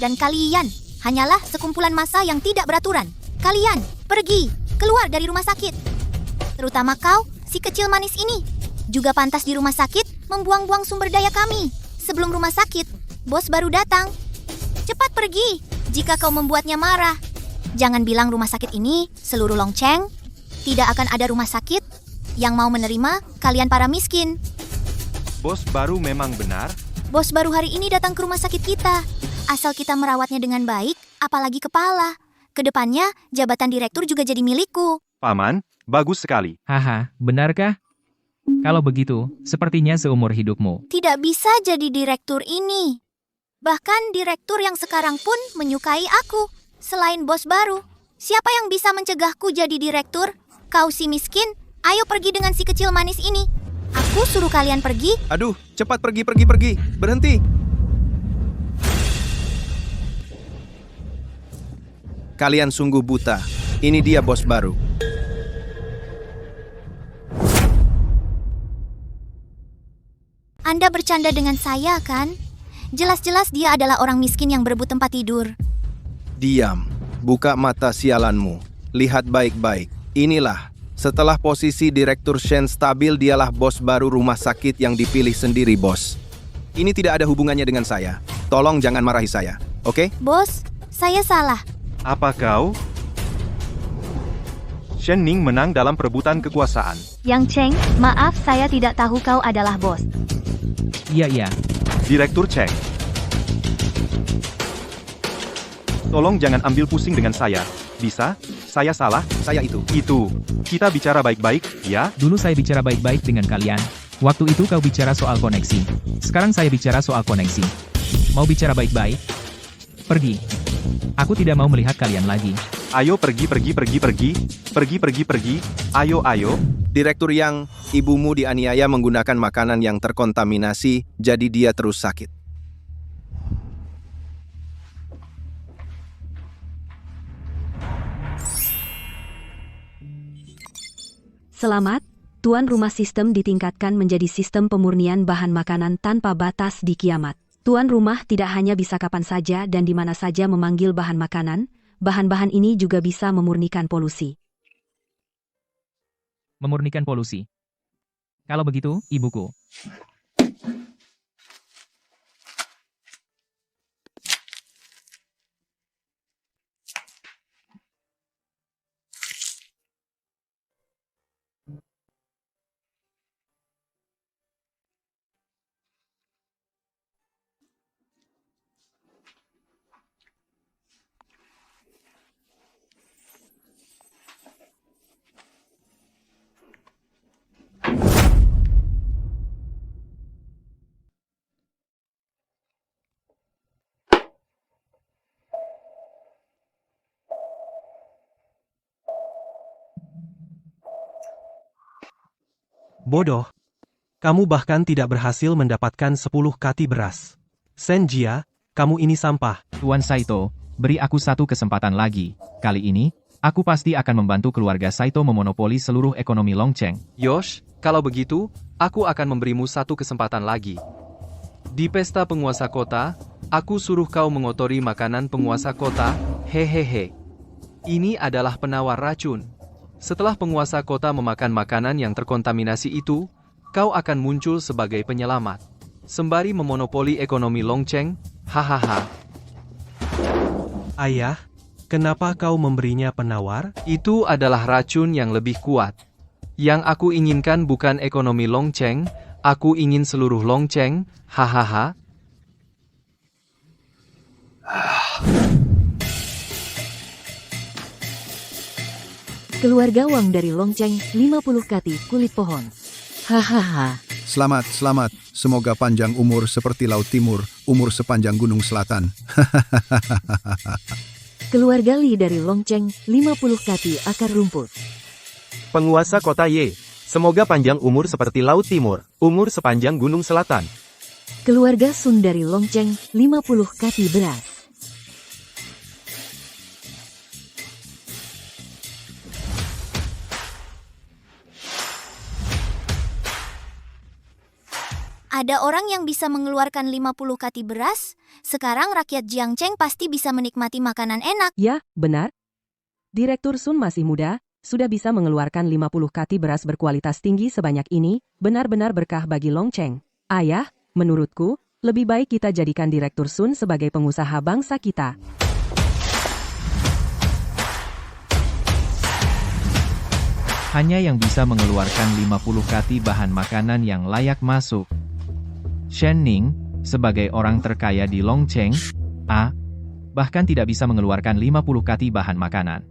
Dan kalian hanyalah sekumpulan massa yang tidak beraturan. Kalian pergi, keluar dari rumah sakit. Terutama kau, si kecil manis ini. Juga pantas di rumah sakit membuang-buang sumber daya kami. Sebelum rumah sakit, bos baru datang. Cepat pergi, jika kau membuatnya marah. Jangan bilang rumah sakit ini seluruh Longcheng. Tidak akan ada rumah sakit yang mau menerima kalian para miskin. Bos baru memang benar. Bos baru hari ini datang ke rumah sakit kita. Asal kita merawatnya dengan baik, apalagi kepala. Kedepannya, jabatan direktur juga jadi milikku. Paman, bagus sekali. Haha, benarkah? Kalau begitu, sepertinya seumur hidupmu. Tidak bisa jadi direktur ini. Bahkan direktur yang sekarang pun menyukai aku. Selain bos baru, siapa yang bisa mencegahku jadi direktur? Kau si miskin, ayo pergi dengan si kecil manis ini. Aku suruh kalian pergi. Aduh, cepat pergi. Berhenti. Kalian sungguh buta. Ini dia bos baru. Anda bercanda dengan saya, kan? Jelas-jelas dia adalah orang miskin yang berebut tempat tidur. Diam. Buka mata sialanmu. Lihat baik-baik. Inilah. Setelah posisi Direktur Shen stabil, dialah bos baru rumah sakit yang dipilih sendiri, bos. Ini tidak ada hubungannya dengan saya. Tolong jangan marahi saya, oke? Bos, saya salah. Apa kau? Shen Ning menang dalam perebutan kekuasaan. Yang Cheng, maaf saya tidak tahu kau adalah bos. Iya. Direktur Cheng. Tolong jangan ambil pusing dengan saya. Bisa? Saya salah? Saya itu. Itu. Kita bicara baik-baik, ya? Dulu saya bicara baik-baik dengan kalian. Waktu itu kau bicara soal koneksi. Sekarang saya bicara soal koneksi. Mau bicara baik-baik? Pergi. Aku tidak mau melihat kalian lagi. Ayo pergi. Pergi. Ayo. Direktur Yang, ibumu dianiaya menggunakan makanan yang terkontaminasi, jadi dia terus sakit. Selamat, tuan rumah sistem ditingkatkan menjadi sistem pemurnian bahan makanan tanpa batas di kiamat. Tuan rumah tidak hanya bisa kapan saja dan di mana saja memanggil bahan makanan, bahan-bahan ini juga bisa memurnikan polusi. Memurnikan polusi. Kalau begitu, ibuku. Bodoh. Kamu bahkan tidak berhasil mendapatkan 10 kati beras. Senjia, kamu ini sampah. Tuan Saito, beri aku satu kesempatan lagi. Kali ini, aku pasti akan membantu keluarga Saito memonopoli seluruh ekonomi Longcheng. Yosh, kalau begitu, aku akan memberimu satu kesempatan lagi. Di pesta penguasa kota, aku suruh kau mengotori makanan penguasa kota, hehehe. Ini adalah penawar racun. Setelah penguasa kota memakan makanan yang terkontaminasi itu, kau akan muncul sebagai penyelamat. Sembari memonopoli ekonomi Longcheng, hahaha. Ayah, kenapa kau memberinya penawar? Itu adalah racun yang lebih kuat. Yang aku inginkan bukan ekonomi Longcheng, aku ingin seluruh Longcheng, hahaha. Keluarga Wang dari Longcheng, 50 kati kulit pohon. Hahaha. Selamat. Semoga panjang umur seperti Laut Timur, umur sepanjang Gunung Selatan. Keluarga Li dari Longcheng, 50 kati akar rumput. Penguasa kota Ye, semoga panjang umur seperti Laut Timur, umur sepanjang Gunung Selatan. Keluarga Sun dari Longcheng, 50 kati beras. Ada orang yang bisa mengeluarkan 50 kati beras? Sekarang rakyat Jiangcheng pasti bisa menikmati makanan enak. Ya, benar. Direktur Sun masih muda, sudah bisa mengeluarkan 50 kati beras berkualitas tinggi sebanyak ini, benar-benar berkah bagi Longcheng. Ayah, menurutku, lebih baik kita jadikan Direktur Sun sebagai pengusaha bangsa kita. Hanya yang bisa mengeluarkan 50 kati bahan makanan yang layak masuk. Shen Ning, sebagai orang terkaya di Longcheng, bahkan tidak bisa mengeluarkan 50 kati bahan makanan.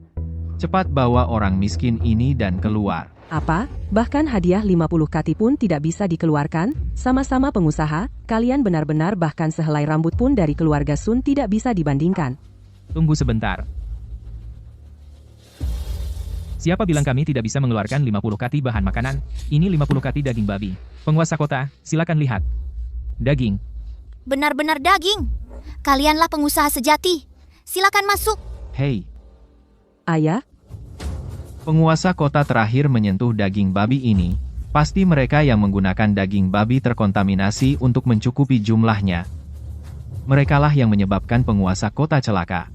Cepat bawa orang miskin ini dan keluar. Apa? Bahkan hadiah 50 kati pun tidak bisa dikeluarkan? Sama-sama pengusaha, kalian benar-benar bahkan sehelai rambut pun dari keluarga Sun tidak bisa dibandingkan. Tunggu sebentar. Siapa bilang kami tidak bisa mengeluarkan 50 kati bahan makanan? Ini 50 kati daging babi. Penguasa kota, silakan lihat. Daging. Benar-benar daging. Kalianlah pengusaha sejati. Silakan masuk. Hei. Ayah? Penguasa kota terakhir menyentuh daging babi ini. Pasti mereka yang menggunakan daging babi terkontaminasi untuk mencukupi jumlahnya. Merekalah yang menyebabkan penguasa kota celaka.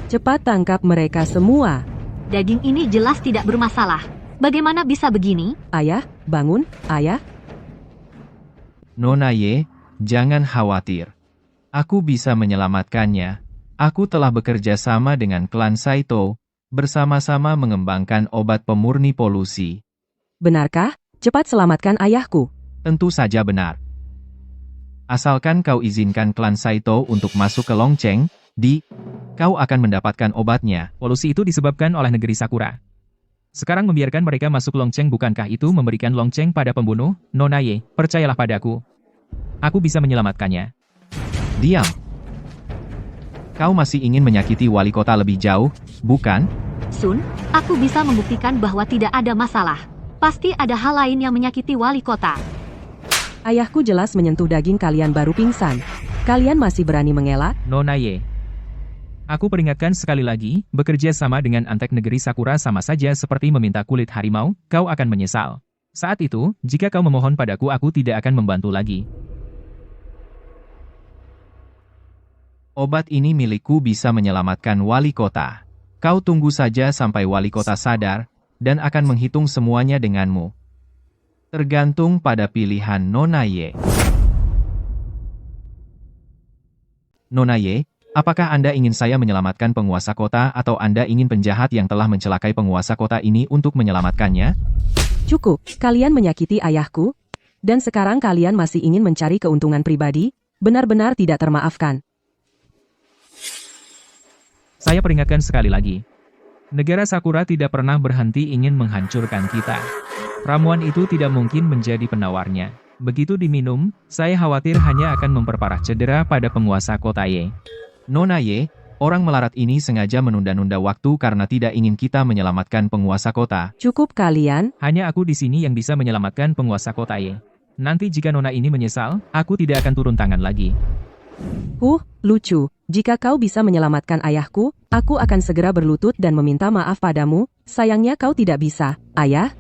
Cepat tangkap mereka semua. Daging ini jelas tidak bermasalah. Bagaimana bisa begini? Ayah, bangun, ayah. Nona Ye, jangan khawatir. Aku bisa menyelamatkannya. Aku telah bekerja sama dengan klan Saito, bersama-sama mengembangkan obat pemurni polusi. Benarkah? Cepat selamatkan ayahku. Tentu saja benar. Asalkan kau izinkan klan Saito untuk masuk ke Longcheng, kau akan mendapatkan obatnya. Polusi itu disebabkan oleh negeri Sakura. Sekarang membiarkan mereka masuk Longcheng, bukankah itu memberikan Longcheng pada pembunuh? Nona Ye, percayalah padaku. Aku bisa menyelamatkannya. Diam. Kau masih ingin menyakiti wali kota lebih jauh, bukan? Sun, aku bisa membuktikan bahwa tidak ada masalah. Pasti ada hal lain yang menyakiti wali kota. Ayahku jelas menyentuh daging kalian baru pingsan. Kalian masih berani mengelak? Nona Ye. Aku peringatkan sekali lagi, bekerja sama dengan antek negeri Sakura sama saja seperti meminta kulit harimau, kau akan menyesal. Saat itu, jika kau memohon padaku, aku tidak akan membantu lagi. Obat ini milikku bisa menyelamatkan wali kota. Kau tunggu saja sampai wali kota sadar, dan akan menghitung semuanya denganmu. Tergantung pada pilihan Nona Ye. Nona Ye, apakah Anda ingin saya menyelamatkan penguasa kota atau Anda ingin penjahat yang telah mencelakai penguasa kota ini untuk menyelamatkannya? Cukup, kalian menyakiti ayahku, dan sekarang kalian masih ingin mencari keuntungan pribadi, benar-benar tidak termaafkan. Saya peringatkan sekali lagi. Negara Sakura tidak pernah berhenti ingin menghancurkan kita. Ramuan itu tidak mungkin menjadi penawarnya. Begitu diminum, saya khawatir hanya akan memperparah cedera pada penguasa kota Ye. Nona Ye, orang melarat ini sengaja menunda-nunda waktu karena tidak ingin kita menyelamatkan penguasa kota. Cukup kalian. Hanya aku di sini yang bisa menyelamatkan penguasa kota Ye. Nanti jika Nona ini menyesal, aku tidak akan turun tangan lagi. Lucu. Jika kau bisa menyelamatkan ayahku, aku akan segera berlutut dan meminta maaf padamu. Sayangnya kau tidak bisa, ayah.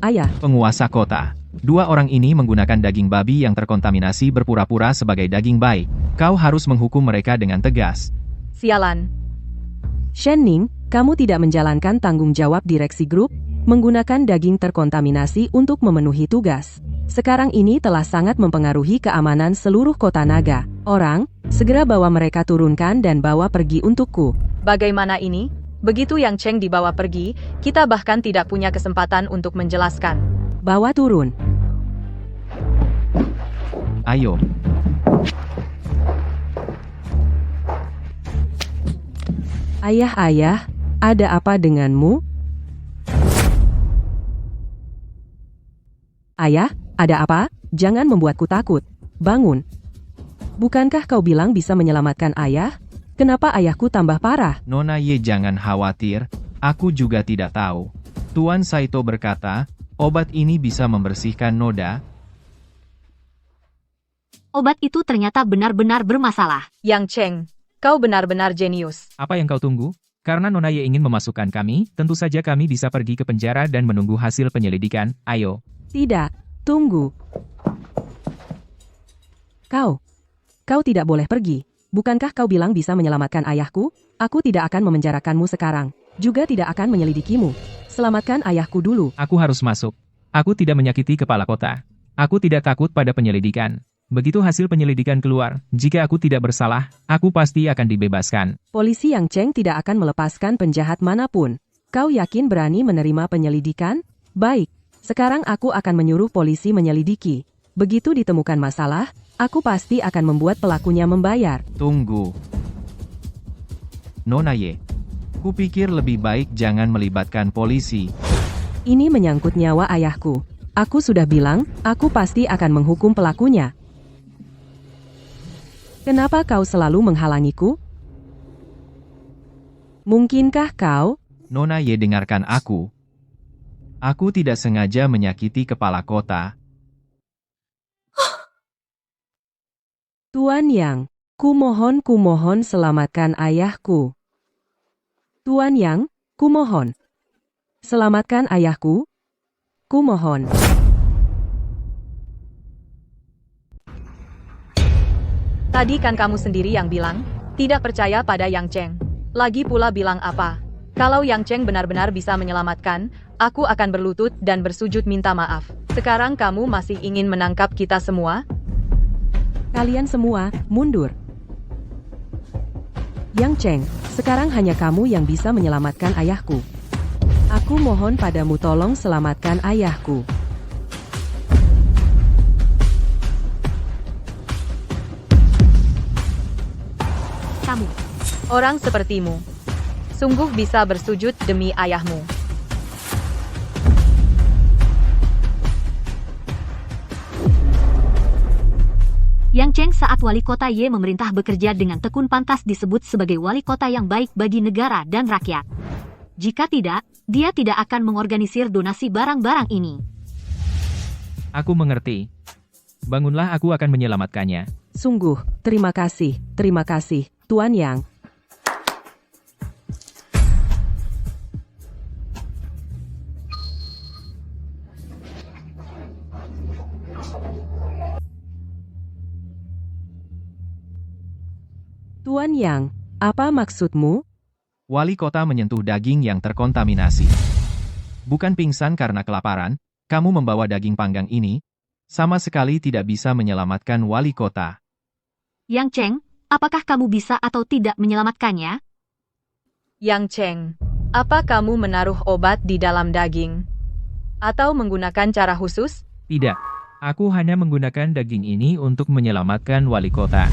Ayah. Penguasa kota. Dua orang ini menggunakan daging babi yang terkontaminasi berpura-pura sebagai daging baik. Kau harus menghukum mereka dengan tegas. Sialan. Shen Ning, kamu tidak menjalankan tanggung jawab direksi grup, menggunakan daging terkontaminasi untuk memenuhi tugas. Sekarang ini telah sangat mempengaruhi keamanan seluruh kota naga. Orang, segera bawa mereka turunkan dan bawa pergi untukku. Bagaimana ini? Begitu Yang Cheng dibawa pergi, kita bahkan tidak punya kesempatan untuk menjelaskan. Bawa turun. Ayo. Ayah, ada apa denganmu? Ayah, ada apa? Jangan membuatku takut. Bangun. Bukankah kau bilang bisa menyelamatkan ayah? Kenapa ayahku tambah parah? Nona Ye, jangan khawatir, aku juga tidak tahu. Tuan Saito berkata, obat ini bisa membersihkan noda. Obat itu ternyata benar-benar bermasalah. Yang Cheng, kau benar-benar jenius. Apa yang kau tunggu? Karena Nona Ye ingin memasukkan kami, tentu saja kami bisa pergi ke penjara dan menunggu hasil penyelidikan. Ayo. Tidak, tunggu. Kau tidak boleh pergi. Bukankah kau bilang bisa menyelamatkan ayahku? Aku tidak akan memenjarakanmu sekarang. Juga tidak akan menyelidikimu. Selamatkan ayahku dulu. Aku harus masuk. Aku tidak menyakiti kepala kota. Aku tidak takut pada penyelidikan. Begitu hasil penyelidikan keluar, jika aku tidak bersalah, aku pasti akan dibebaskan. Polisi Yang Cheng tidak akan melepaskan penjahat manapun. Kau yakin berani menerima penyelidikan? Baik, sekarang aku akan menyuruh polisi menyelidiki. Begitu ditemukan masalah, aku pasti akan membuat pelakunya membayar. Tunggu. Nona Ye, kupikir lebih baik jangan melibatkan polisi. Ini menyangkut nyawa ayahku. Aku sudah bilang, aku pasti akan menghukum pelakunya. Kenapa kau selalu menghalangiku? Mungkinkah kau? Nona Ye, dengarkan aku. Aku tidak sengaja menyakiti kepala kota. Tuan Yang, kumohon selamatkan ayahku. Tuan Yang, kumohon. Selamatkan ayahku. Kumohon. Tadi kan kamu sendiri yang bilang, tidak percaya pada Yang Cheng. Lagi pula bilang apa? Kalau Yang Cheng benar-benar bisa menyelamatkan, aku akan berlutut dan bersujud minta maaf. Sekarang kamu masih ingin menangkap kita semua? Kalian semua, mundur. Yang Cheng, sekarang hanya kamu yang bisa menyelamatkan ayahku. Aku mohon padamu tolong selamatkan ayahku. Kamu, orang sepertimu, sungguh bisa bersujud demi ayahmu. Yang Cheng saat wali kota Ye memerintah bekerja dengan tekun pantas disebut sebagai wali kota yang baik bagi negara dan rakyat. Jika tidak, dia tidak akan mengorganisir donasi barang-barang ini. Aku mengerti. Bangunlah, aku akan menyelamatkannya. Sungguh, terima kasih, Tuan Yang. Tuan Yang, apa maksudmu? Wali kota menyentuh daging yang terkontaminasi. Bukan pingsan karena kelaparan, kamu membawa daging panggang ini, sama sekali tidak bisa menyelamatkan wali kota. Yang Cheng, apakah kamu bisa atau tidak menyelamatkannya? Yang Cheng, apa kamu menaruh obat di dalam daging? Atau menggunakan cara khusus? Tidak, aku hanya menggunakan daging ini untuk menyelamatkan wali kota.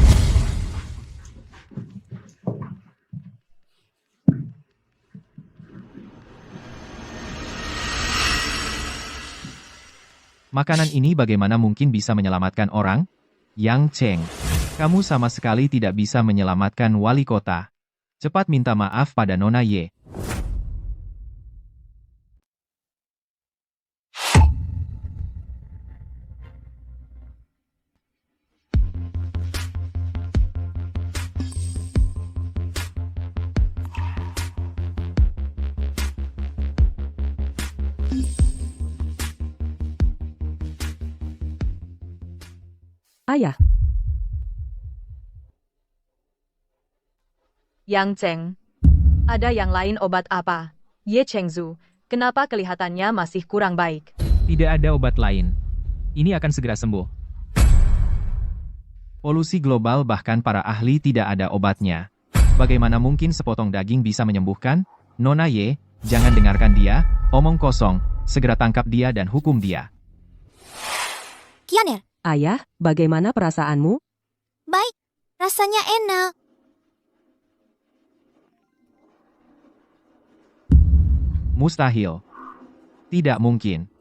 Makanan ini bagaimana mungkin bisa menyelamatkan orang? Yang Cheng, kamu sama sekali tidak bisa menyelamatkan wali kota. Cepat minta maaf pada Nona Ye. Ayah. Yang Cheng, ada yang lain obat apa? Ye Chengzu, kenapa kelihatannya masih kurang baik? Tidak ada obat lain. Ini akan segera sembuh. Polusi global bahkan para ahli tidak ada obatnya. Bagaimana mungkin sepotong daging bisa menyembuhkan? Nona Ye, jangan dengarkan dia, omong kosong, segera tangkap dia dan hukum dia. Kianer. Ayah, bagaimana perasaanmu? Baik, rasanya enak. Mustahil. Tidak mungkin.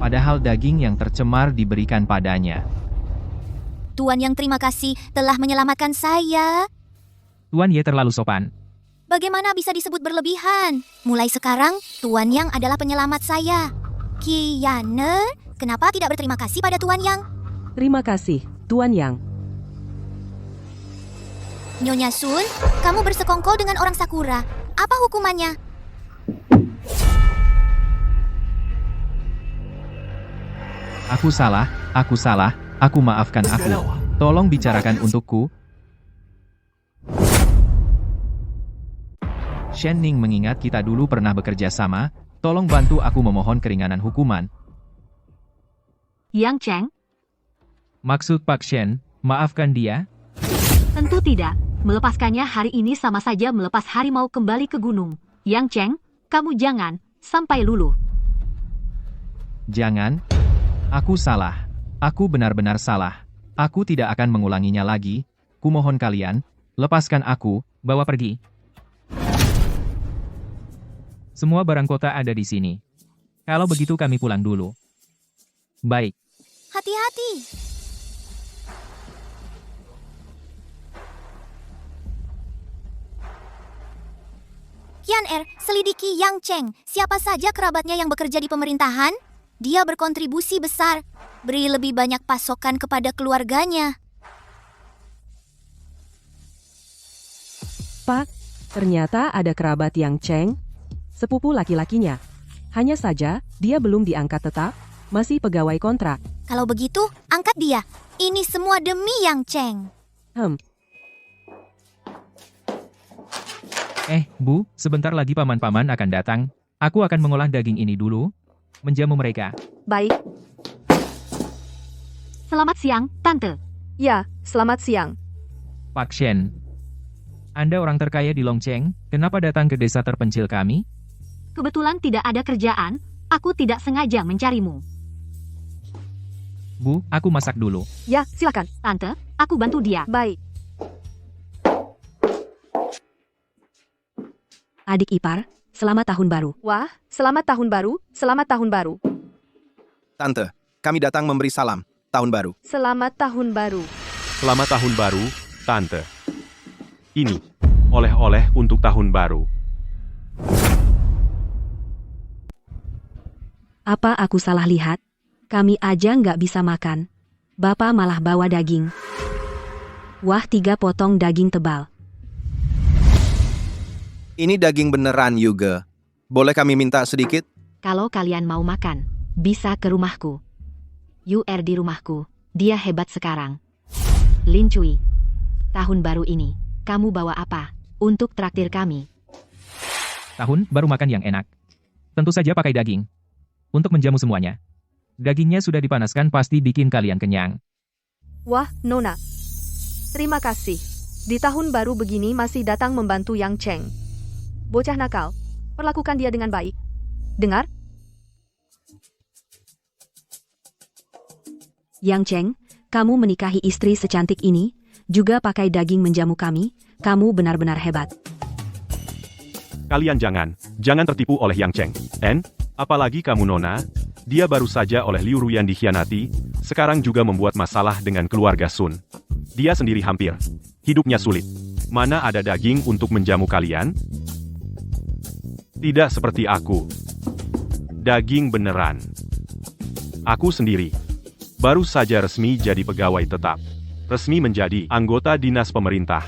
Padahal daging yang tercemar diberikan padanya. Tuan Yang, terima kasih telah menyelamatkan saya. Tuan Ye terlalu sopan. Bagaimana bisa disebut berlebihan? Mulai sekarang, Tuan Yang adalah penyelamat saya. Kianer, kenapa tidak berterima kasih pada Tuan Yang? Terima kasih, Tuan Yang. Nyonya Sun, kamu bersekongkol dengan orang Sakura. Apa hukumannya? Aku salah, aku maafkan aku. Tolong bicarakan untukku. Shen Ning mengingat kita dulu pernah bekerja sama, tolong bantu aku memohon keringanan hukuman. Yang Cheng, Maksud Pak Shen, maafkan dia? Tentu tidak. Melepaskannya hari ini sama saja melepas harimau kembali ke gunung. Yang Cheng, kamu jangan sampai luluh. Jangan. Aku salah. Aku benar-benar salah. Aku tidak akan mengulanginya lagi. Kumohon kalian, lepaskan aku, bawa pergi. Semua barang kota ada di sini. Kalau begitu kami pulang dulu. Baik. Hati-hati. Qian selidiki Yang Cheng. Siapa saja kerabatnya yang bekerja di pemerintahan? Dia berkontribusi besar. Beri lebih banyak pasokan kepada keluarganya. Pak, ternyata ada kerabat Yang Cheng, sepupu laki-lakinya. Hanya saja, dia belum diangkat tetap, masih pegawai kontrak. Kalau begitu, angkat dia. Ini semua demi Yang Cheng. Bu, sebentar lagi paman-paman akan datang. Aku akan mengolah daging ini dulu, menjamu mereka. Baik. Selamat siang, Tante. Ya, selamat siang. Pak Shen, Anda orang terkaya di Longcheng, kenapa datang ke desa terpencil kami? Kebetulan tidak ada kerjaan, aku tidak sengaja mencarimu. Bu, aku masak dulu. Ya, silakan. Tante, aku bantu dia. Baik. Adik ipar, selamat tahun baru. Wah, selamat tahun baru, selamat tahun baru. Tante, kami datang memberi salam. Tahun baru. Selamat tahun baru. Selamat tahun baru, Tante. Ini, oleh-oleh untuk tahun baru. Apa aku salah lihat? Kami aja nggak bisa makan. Bapak malah bawa daging. Wah, 3 potong daging tebal. Ini daging beneran juga. Boleh kami minta sedikit? Kalau kalian mau makan, bisa ke rumahku. UR di rumahku, dia hebat sekarang. Lin Cui, tahun baru ini, kamu bawa apa untuk traktir kami? Tahun baru makan yang enak. Tentu saja pakai daging. Untuk menjamu semuanya. Dagingnya sudah dipanaskan pasti bikin kalian kenyang. Wah, Nona. Terima kasih. Di tahun baru begini masih datang membantu Yang Cheng. Bocah nakal, perlakukan dia dengan baik. Dengar? Yang Cheng, kamu menikahi istri secantik ini, juga pakai daging menjamu kami, kamu benar-benar hebat. Kalian jangan tertipu oleh Yang Cheng. Apalagi kamu Nona, dia baru saja oleh Liu Ruyan dikhianati, sekarang juga membuat masalah dengan keluarga Sun. Dia sendiri hampir hidupnya sulit. Mana ada daging untuk menjamu kalian? Tidak seperti aku. Daging beneran. Aku sendiri. Baru saja resmi jadi pegawai tetap. Resmi menjadi anggota dinas pemerintah.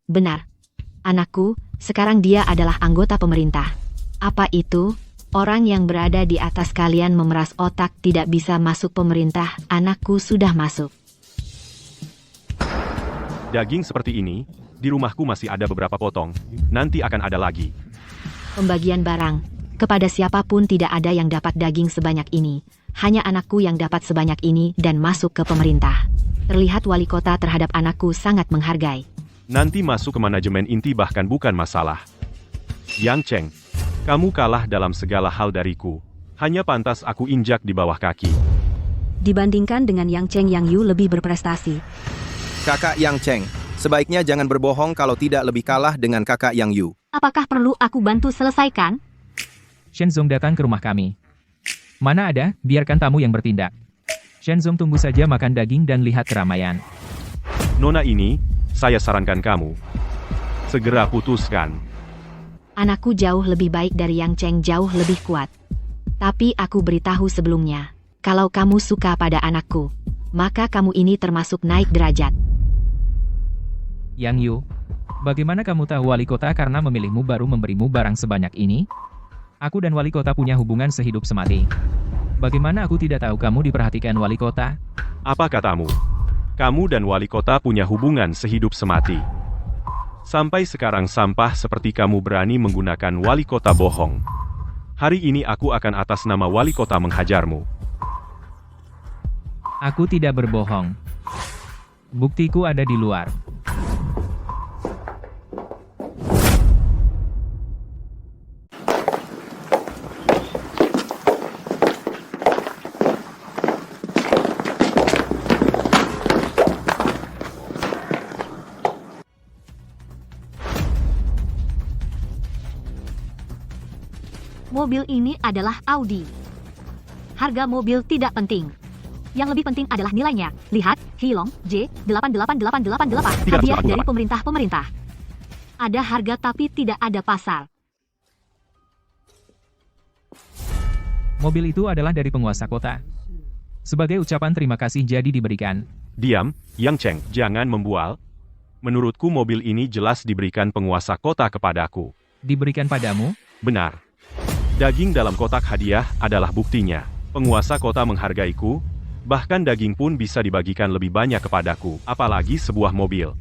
Benar. Anakku, sekarang dia adalah anggota pemerintah. Apa itu? Orang yang berada di atas kalian memeras otak tidak bisa masuk pemerintah, anakku sudah masuk. Daging seperti ini, di rumahku masih ada beberapa potong. Nanti akan ada lagi. Pembagian barang. Kepada siapapun tidak ada yang dapat daging sebanyak ini. Hanya anakku yang dapat sebanyak ini dan masuk ke pemerintah. Terlihat wali kota terhadap anakku sangat menghargai. Nanti masuk ke manajemen inti bahkan bukan masalah. Yang Cheng, kamu kalah dalam segala hal dariku. Hanya pantas aku injak di bawah kaki. Dibandingkan dengan Yang Cheng, Yang Yu lebih berprestasi. Kakak Yang Cheng, sebaiknya jangan berbohong kalau tidak lebih kalah dengan kakak Yang Yu. Apakah perlu aku bantu selesaikan? Shenzong datang ke rumah kami. Mana ada, biarkan tamu yang bertindak. Shenzong tunggu saja makan daging dan lihat keramaian. Nona ini, saya sarankan kamu. Segera putuskan. Anakku jauh lebih baik dari Yang Cheng, jauh lebih kuat. Tapi aku beritahu sebelumnya, kalau kamu suka pada anakku, maka kamu ini termasuk naik derajat. Yang Yu, bagaimana kamu tahu wali kota karena memilihmu baru memberimu barang sebanyak ini? Aku dan wali kota punya hubungan sehidup semati. Bagaimana aku tidak tahu kamu diperhatikan wali kota? Apa katamu? Kamu dan wali kota punya hubungan sehidup semati. Sampai sekarang sampah seperti kamu berani menggunakan wali kota bohong. Hari ini aku akan atas nama wali kota menghajarmu. Aku tidak berbohong. Buktiku ada di luar. Mobil ini adalah Audi. Harga mobil tidak penting. Yang lebih penting adalah nilainya. Lihat, Hilong J88888. Hadiah dari pemerintah. Ada harga tapi tidak ada pasar. Mobil itu adalah dari penguasa kota. Sebagai ucapan terima kasih jadi diberikan. Diam, Yang Cheng, jangan membual. Menurutku mobil ini jelas diberikan penguasa kota kepadaku. Diberikan padamu? Benar. Daging dalam kotak hadiah adalah buktinya. Penguasa kota menghargaiku, bahkan daging pun bisa dibagikan lebih banyak kepadaku, apalagi sebuah mobil.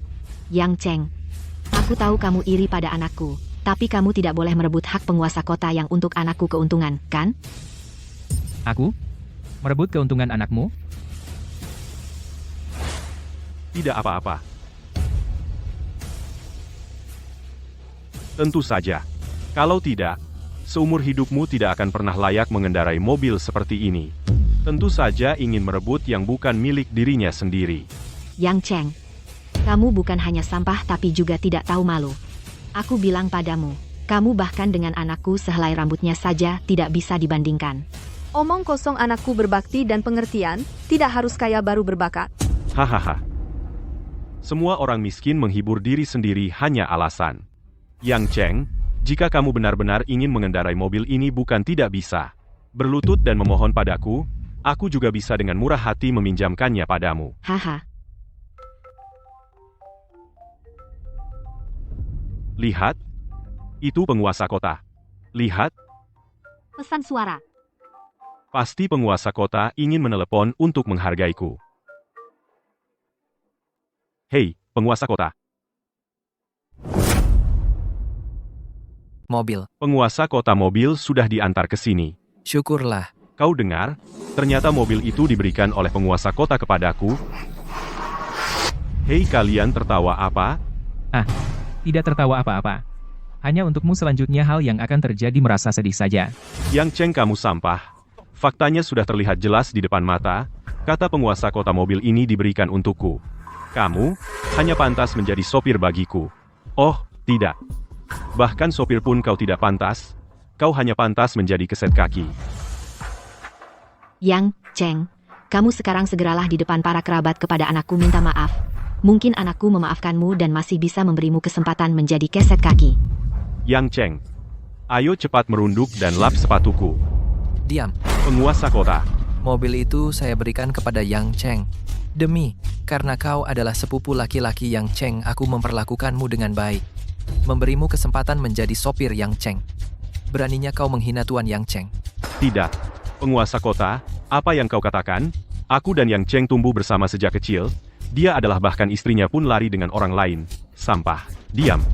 Yang Cheng, aku tahu kamu iri pada anakku, tapi kamu tidak boleh merebut hak penguasa kota yang untuk anakku keuntungan, kan? Aku? Merebut keuntungan anakmu? Tidak apa-apa. Tentu saja. Kalau tidak, seumur hidupmu tidak akan pernah layak mengendarai mobil seperti ini. Tentu saja ingin merebut yang bukan milik dirinya sendiri. Yang Cheng, kamu bukan hanya sampah tapi juga tidak tahu malu. Aku bilang padamu, kamu bahkan dengan anakku sehelai rambutnya saja tidak bisa dibandingkan. Omong kosong, anakku berbakti dan pengertian, tidak harus kaya baru berbakat. Hahaha. Semua orang miskin menghibur diri sendiri hanya alasan. Yang Cheng, jika kamu benar-benar ingin mengendarai mobil ini bukan tidak bisa. Berlutut dan memohon padaku, aku juga bisa dengan murah hati meminjamkannya padamu. Haha. Lihat. Itu penguasa kota. Lihat. Pesan suara. Pasti penguasa kota ingin menelepon untuk menghargaiku. Hei, penguasa kota. Mobil. Penguasa kota mobil sudah diantar ke sini. Syukurlah. Kau dengar? Ternyata mobil itu diberikan oleh penguasa kota kepadaku. Hei, kalian tertawa apa? Ah, tidak tertawa apa-apa. Hanya untukmu selanjutnya hal yang akan terjadi merasa sedih saja. Yang Cheng, kamu sampah. Faktanya sudah terlihat jelas di depan mata, kata penguasa kota mobil ini diberikan untukku. Kamu hanya pantas menjadi sopir bagiku. Oh, tidak. Bahkan sopir pun kau tidak pantas. Kau hanya pantas menjadi keset kaki. Yang Cheng, kamu sekarang segeralah di depan para kerabat kepada anakku minta maaf. Mungkin anakku memaafkanmu dan masih bisa memberimu kesempatan menjadi keset kaki. Yang Cheng, ayo cepat merunduk dan lap sepatuku. Diam. Penguasa kota. Mobil itu saya berikan kepada Yang Cheng. Karena kau adalah sepupu laki-laki Yang Cheng, aku memperlakukanmu dengan baik. Memberimu kesempatan menjadi sopir Yang Cheng. Beraninya kau menghina Tuan Yang Cheng. Tidak. Penguasa kota, apa yang kau katakan? Aku dan Yang Cheng tumbuh bersama sejak kecil. Dia adalah bahkan istrinya pun lari dengan orang lain. Sampah. Diam.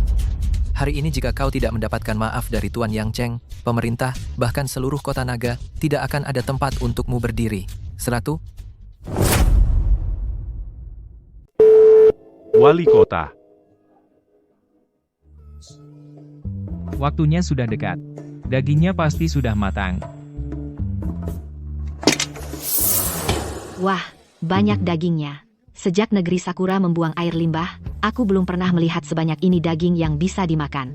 Hari ini jika kau tidak mendapatkan maaf dari Tuan Yang Cheng, pemerintah, bahkan seluruh kota naga, tidak akan ada tempat untukmu berdiri. 100. Wali kota. Waktunya sudah dekat. Dagingnya pasti sudah matang. Wah, banyak dagingnya. Sejak negeri Sakura membuang air limbah, aku belum pernah melihat sebanyak ini daging yang bisa dimakan.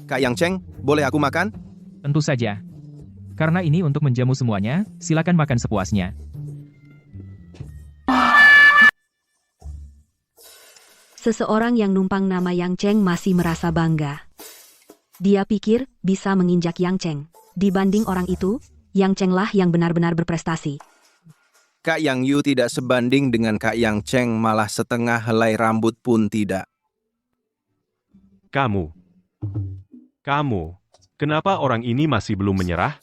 Kak Yang Cheng, boleh aku makan? Tentu saja. Karena ini untuk menjamu semuanya, silakan makan sepuasnya. Seseorang yang numpang nama Yang Cheng masih merasa bangga. Dia pikir bisa menginjak Yang Cheng. Dibanding orang itu, Yang Cheng lah yang benar-benar berprestasi. Kak Yang Yu tidak sebanding dengan Kak Yang Cheng, malah setengah helai rambut pun tidak. Kamu. Kenapa orang ini masih belum menyerah?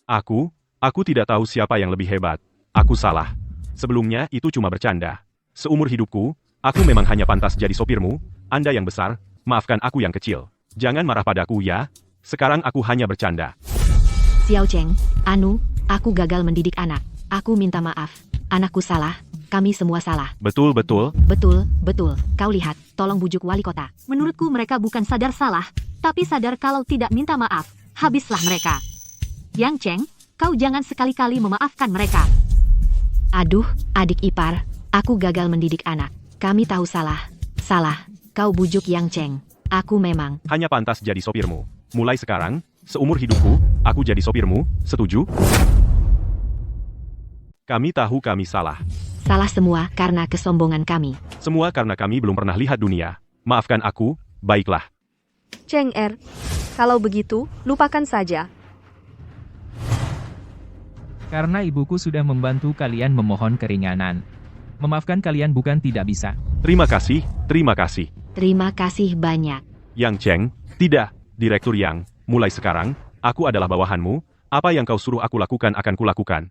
Aku tidak tahu siapa yang lebih hebat. Aku salah. Sebelumnya itu cuma bercanda. Seumur hidupku, aku memang hanya pantas jadi sopirmu. Anda yang besar, maafkan aku yang kecil. Jangan marah padaku ya. Sekarang aku hanya bercanda. Xiao Cheng, aku gagal mendidik anak. Aku minta maaf. Anakku salah, kami semua salah. Betul. Betul. Kau lihat, tolong bujuk wali kota. Menurutku mereka bukan sadar salah, tapi sadar kalau tidak minta maaf, habislah mereka. Yang Cheng, kau jangan sekali-kali memaafkan mereka. Aduh, adik ipar, aku gagal mendidik anak. Kami tahu salah. Kau bujuk Yang Cheng. Aku memang. Hanya pantas jadi sopirmu. Mulai sekarang, seumur hidupku, aku jadi sopirmu, setuju? Kami tahu kami salah. Salah semua karena kesombongan kami. Semua karena kami belum pernah lihat dunia. Maafkan aku, baiklah. Cheng Er, kalau begitu, lupakan saja. Karena ibuku sudah membantu kalian memohon keringanan. Memaafkan kalian bukan tidak bisa. Terima kasih. Terima kasih banyak. Yang Cheng, tidak, Direktur Yang, mulai sekarang, aku adalah bawahanmu, apa yang kau suruh aku lakukan akan kulakukan.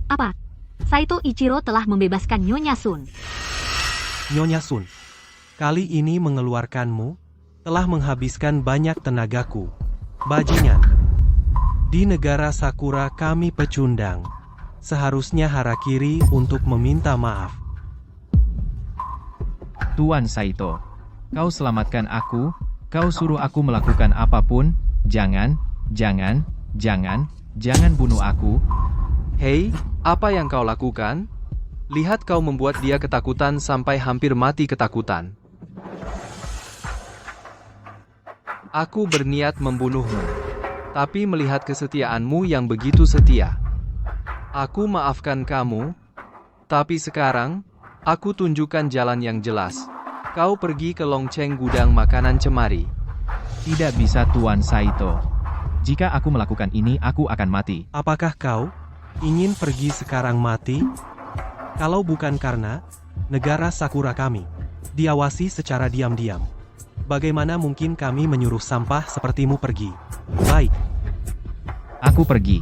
Apa? Saito Ichiro telah membebaskan Nyonya Sun. Nyonya Sun, kali ini mengeluarkanmu telah menghabiskan banyak tenagaku. Bajingan. Di negara Sakura kami pecundang. Seharusnya harakiri untuk meminta maaf. Tuan Saito, kau selamatkan aku, kau suruh aku melakukan apapun, jangan bunuh aku. Hei, apa yang kau lakukan? Lihat kau membuat dia ketakutan sampai hampir mati ketakutan. Aku berniat membunuhmu, tapi melihat kesetiaanmu yang begitu setia. Aku maafkan kamu, tapi sekarang, aku tunjukkan jalan yang jelas. Kau pergi ke Longcheng gudang makanan cemari. Tidak bisa Tuan Saito. Jika aku melakukan ini aku akan mati. Apakah kau ingin pergi sekarang mati? Kalau bukan karena negara Sakura kami diawasi secara diam-diam, bagaimana mungkin kami menyuruh sampah sepertimu pergi? Baik. Aku pergi.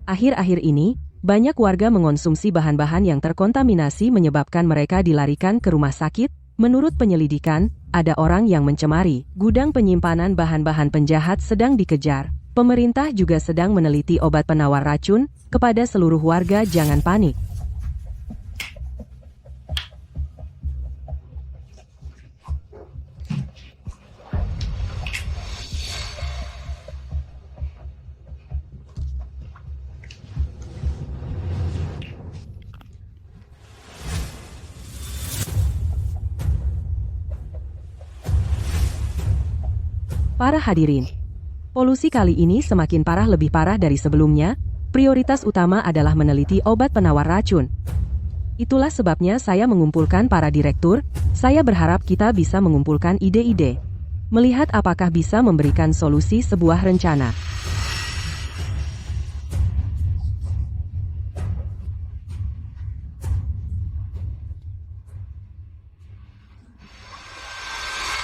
Akhir-akhir ini, banyak warga mengonsumsi bahan-bahan yang terkontaminasi menyebabkan mereka dilarikan ke rumah sakit. Menurut penyelidikan, ada orang yang mencemari. Gudang penyimpanan bahan-bahan penjahat sedang dikejar. Pemerintah juga sedang meneliti obat penawar racun. Kepada seluruh warga jangan panik. Para hadirin, polusi kali ini semakin parah, lebih parah dari sebelumnya. Prioritas utama adalah meneliti obat penawar racun. Itulah sebabnya saya mengumpulkan para direktur. Saya berharap kita bisa mengumpulkan ide-ide, melihat apakah bisa memberikan solusi sebuah rencana.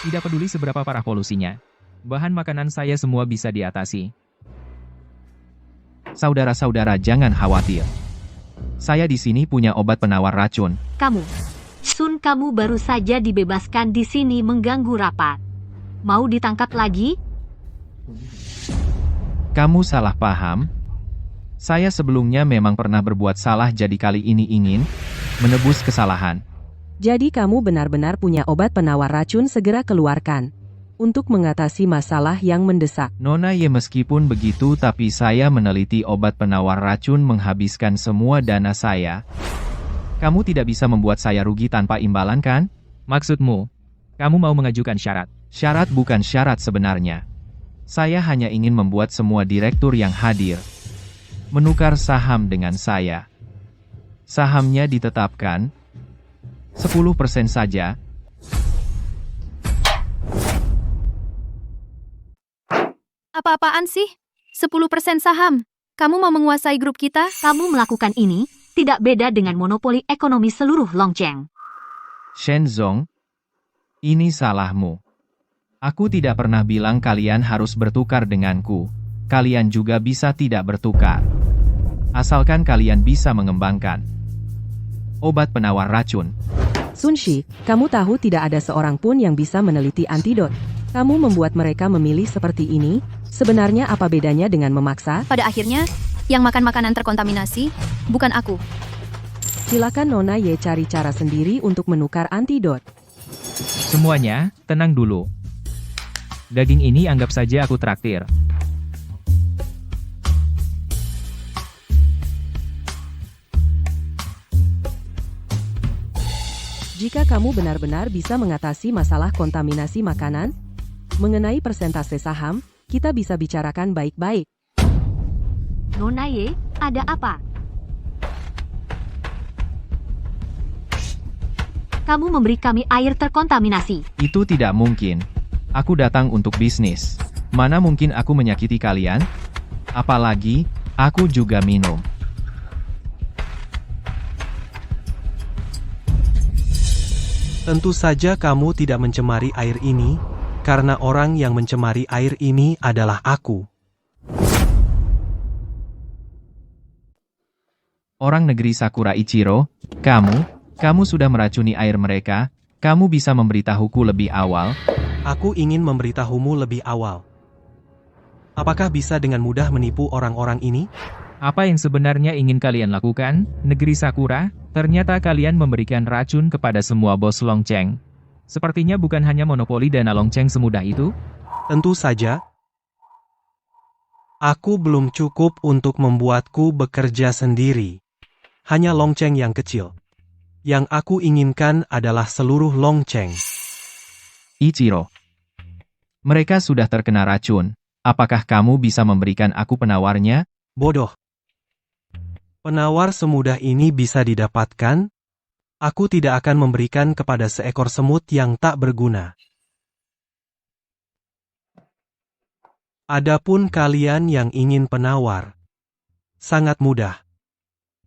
Tidak peduli seberapa parah polusinya, bahan makanan saya semua bisa diatasi. Saudara-saudara jangan khawatir. Saya di sini punya obat penawar racun. Sun, kamu baru saja dibebaskan di sini mengganggu rapat. Mau ditangkap lagi? Kamu salah paham. Saya sebelumnya memang pernah berbuat salah, jadi kali ini ingin menebus kesalahan. Jadi kamu benar-benar punya obat penawar racun, segera keluarkan. Untuk mengatasi masalah yang mendesak. Nona Ye, meskipun begitu tapi saya meneliti obat penawar racun menghabiskan semua dana saya. Kamu tidak bisa membuat saya rugi tanpa imbalan kan? Maksudmu, kamu mau mengajukan syarat? Syarat bukan syarat sebenarnya. Saya hanya ingin membuat semua direktur yang hadir menukar saham dengan saya. Sahamnya ditetapkan 10% saja. Apa-apaan sih? 10% saham. Kamu mau menguasai grup kita? Kamu melakukan ini tidak beda dengan monopoli ekonomi seluruh Longcheng. Shenzong, ini salahmu. Aku tidak pernah bilang kalian harus bertukar denganku. Kalian juga bisa tidak bertukar. Asalkan kalian bisa mengembangkan obat penawar racun. Sun Shi, kamu tahu tidak ada seorang pun yang bisa meneliti antidot. Kamu membuat mereka memilih seperti ini. Sebenarnya apa bedanya dengan memaksa? Pada akhirnya, yang makan makanan terkontaminasi, bukan aku. Silakan Nona Ye cari cara sendiri untuk menukar antidot. Semuanya, tenang dulu. Daging ini anggap saja aku traktir. Jika kamu benar-benar bisa mengatasi masalah kontaminasi makanan, mengenai persentase saham, kita bisa bicarakan baik-baik. Nona Ye, ada apa? Kamu memberi kami air terkontaminasi. Itu tidak mungkin. Aku datang untuk bisnis. Mana mungkin aku menyakiti kalian? Apalagi, aku juga minum. Tentu saja kamu tidak mencemari air ini, karena orang yang mencemari air ini adalah aku. Orang negeri Sakura Ichiro, kamu sudah meracuni air mereka, kamu bisa memberitahuku lebih awal. Aku ingin memberitahumu lebih awal. Apakah bisa dengan mudah menipu orang-orang ini? Apa yang sebenarnya ingin kalian lakukan, negeri Sakura? Ternyata kalian memberikan racun kepada semua bos Longcheng. Sepertinya bukan hanya monopoli dana Longcheng semudah itu. Tentu saja. Aku belum cukup untuk membuatku bekerja sendiri. Hanya Longcheng yang kecil. Yang aku inginkan adalah seluruh Longcheng. Ichiro. Mereka sudah terkena racun. Apakah kamu bisa memberikan aku penawarnya? Bodoh. Penawar semudah ini bisa didapatkan? Aku tidak akan memberikan kepada seekor semut yang tak berguna. Adapun kalian yang ingin penawar, sangat mudah.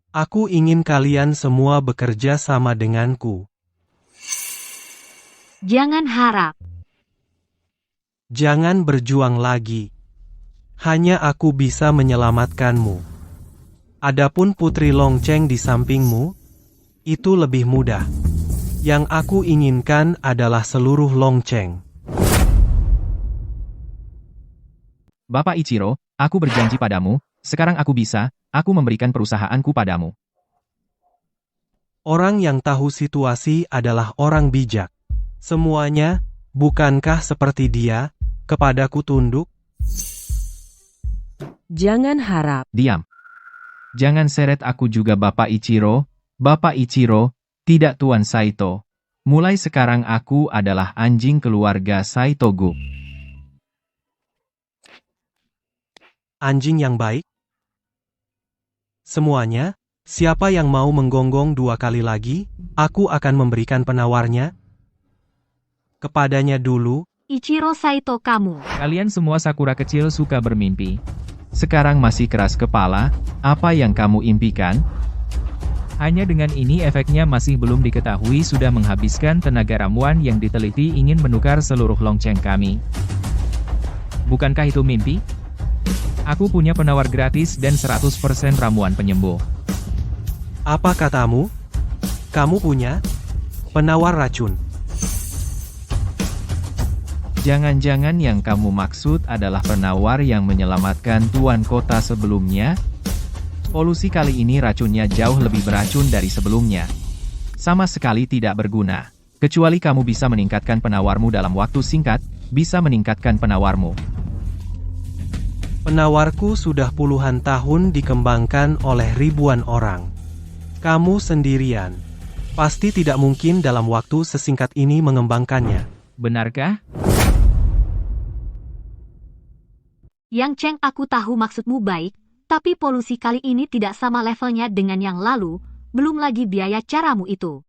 Aku ingin kalian semua bekerja sama denganku. Jangan harap. Jangan berjuang lagi. Hanya aku bisa menyelamatkanmu. Adapun Putri Longcheng di sampingmu, itu lebih mudah. Yang aku inginkan adalah seluruh Longcheng. Bapak Ichiro, aku berjanji padamu, sekarang aku memberikan perusahaanku padamu. Orang yang tahu situasi adalah orang bijak. Semuanya, bukankah seperti dia, kepadaku tunduk? Jangan harap. Diam. Jangan seret aku juga Bapak Ichiro. Bapak Ichiro, tidak Tuan Saito. Mulai sekarang aku adalah anjing keluarga Saito Group. Anjing yang baik? Semuanya, siapa yang mau menggonggong 2 kali lagi, aku akan memberikan penawarnya. Kepadanya dulu. Ichiro Saito kamu. Kalian semua Sakura kecil suka bermimpi. Sekarang masih keras kepala, apa yang kamu impikan? Hanya dengan ini efeknya masih belum diketahui sudah menghabiskan tenaga ramuan yang diteliti ingin menukar seluruh Longcheng kami. Bukankah itu mimpi? Aku punya penawar gratis dan 100% ramuan penyembuh. Apa katamu? Kamu punya penawar racun. Jangan-jangan yang kamu maksud adalah penawar yang menyelamatkan tuan kota sebelumnya? Polusi kali ini racunnya jauh lebih beracun dari sebelumnya. Sama sekali tidak berguna. Kecuali kamu bisa meningkatkan penawarmu dalam waktu singkat, bisa meningkatkan penawarmu. Penawarku sudah puluhan tahun dikembangkan oleh ribuan orang. Kamu sendirian. Pasti tidak mungkin dalam waktu sesingkat ini mengembangkannya. Benarkah? Yang Cheng, aku tahu maksudmu baik, tapi polusi kali ini tidak sama levelnya dengan yang lalu, belum lagi biaya caramu itu.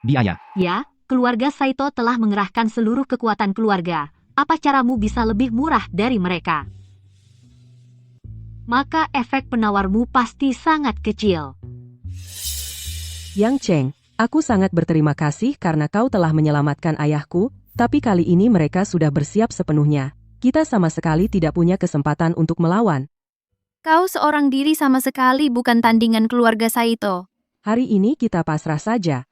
Biaya? Ya, keluarga Saito telah mengerahkan seluruh kekuatan keluarga. Apa caramu bisa lebih murah dari mereka? Maka efek penawarmu pasti sangat kecil. Yang Cheng, aku sangat berterima kasih karena kau telah menyelamatkan ayahku, tapi kali ini mereka sudah bersiap sepenuhnya. Kita sama sekali tidak punya kesempatan untuk melawan. Kau seorang diri sama sekali bukan tandingan keluarga Saito. Hari ini kita pasrah saja.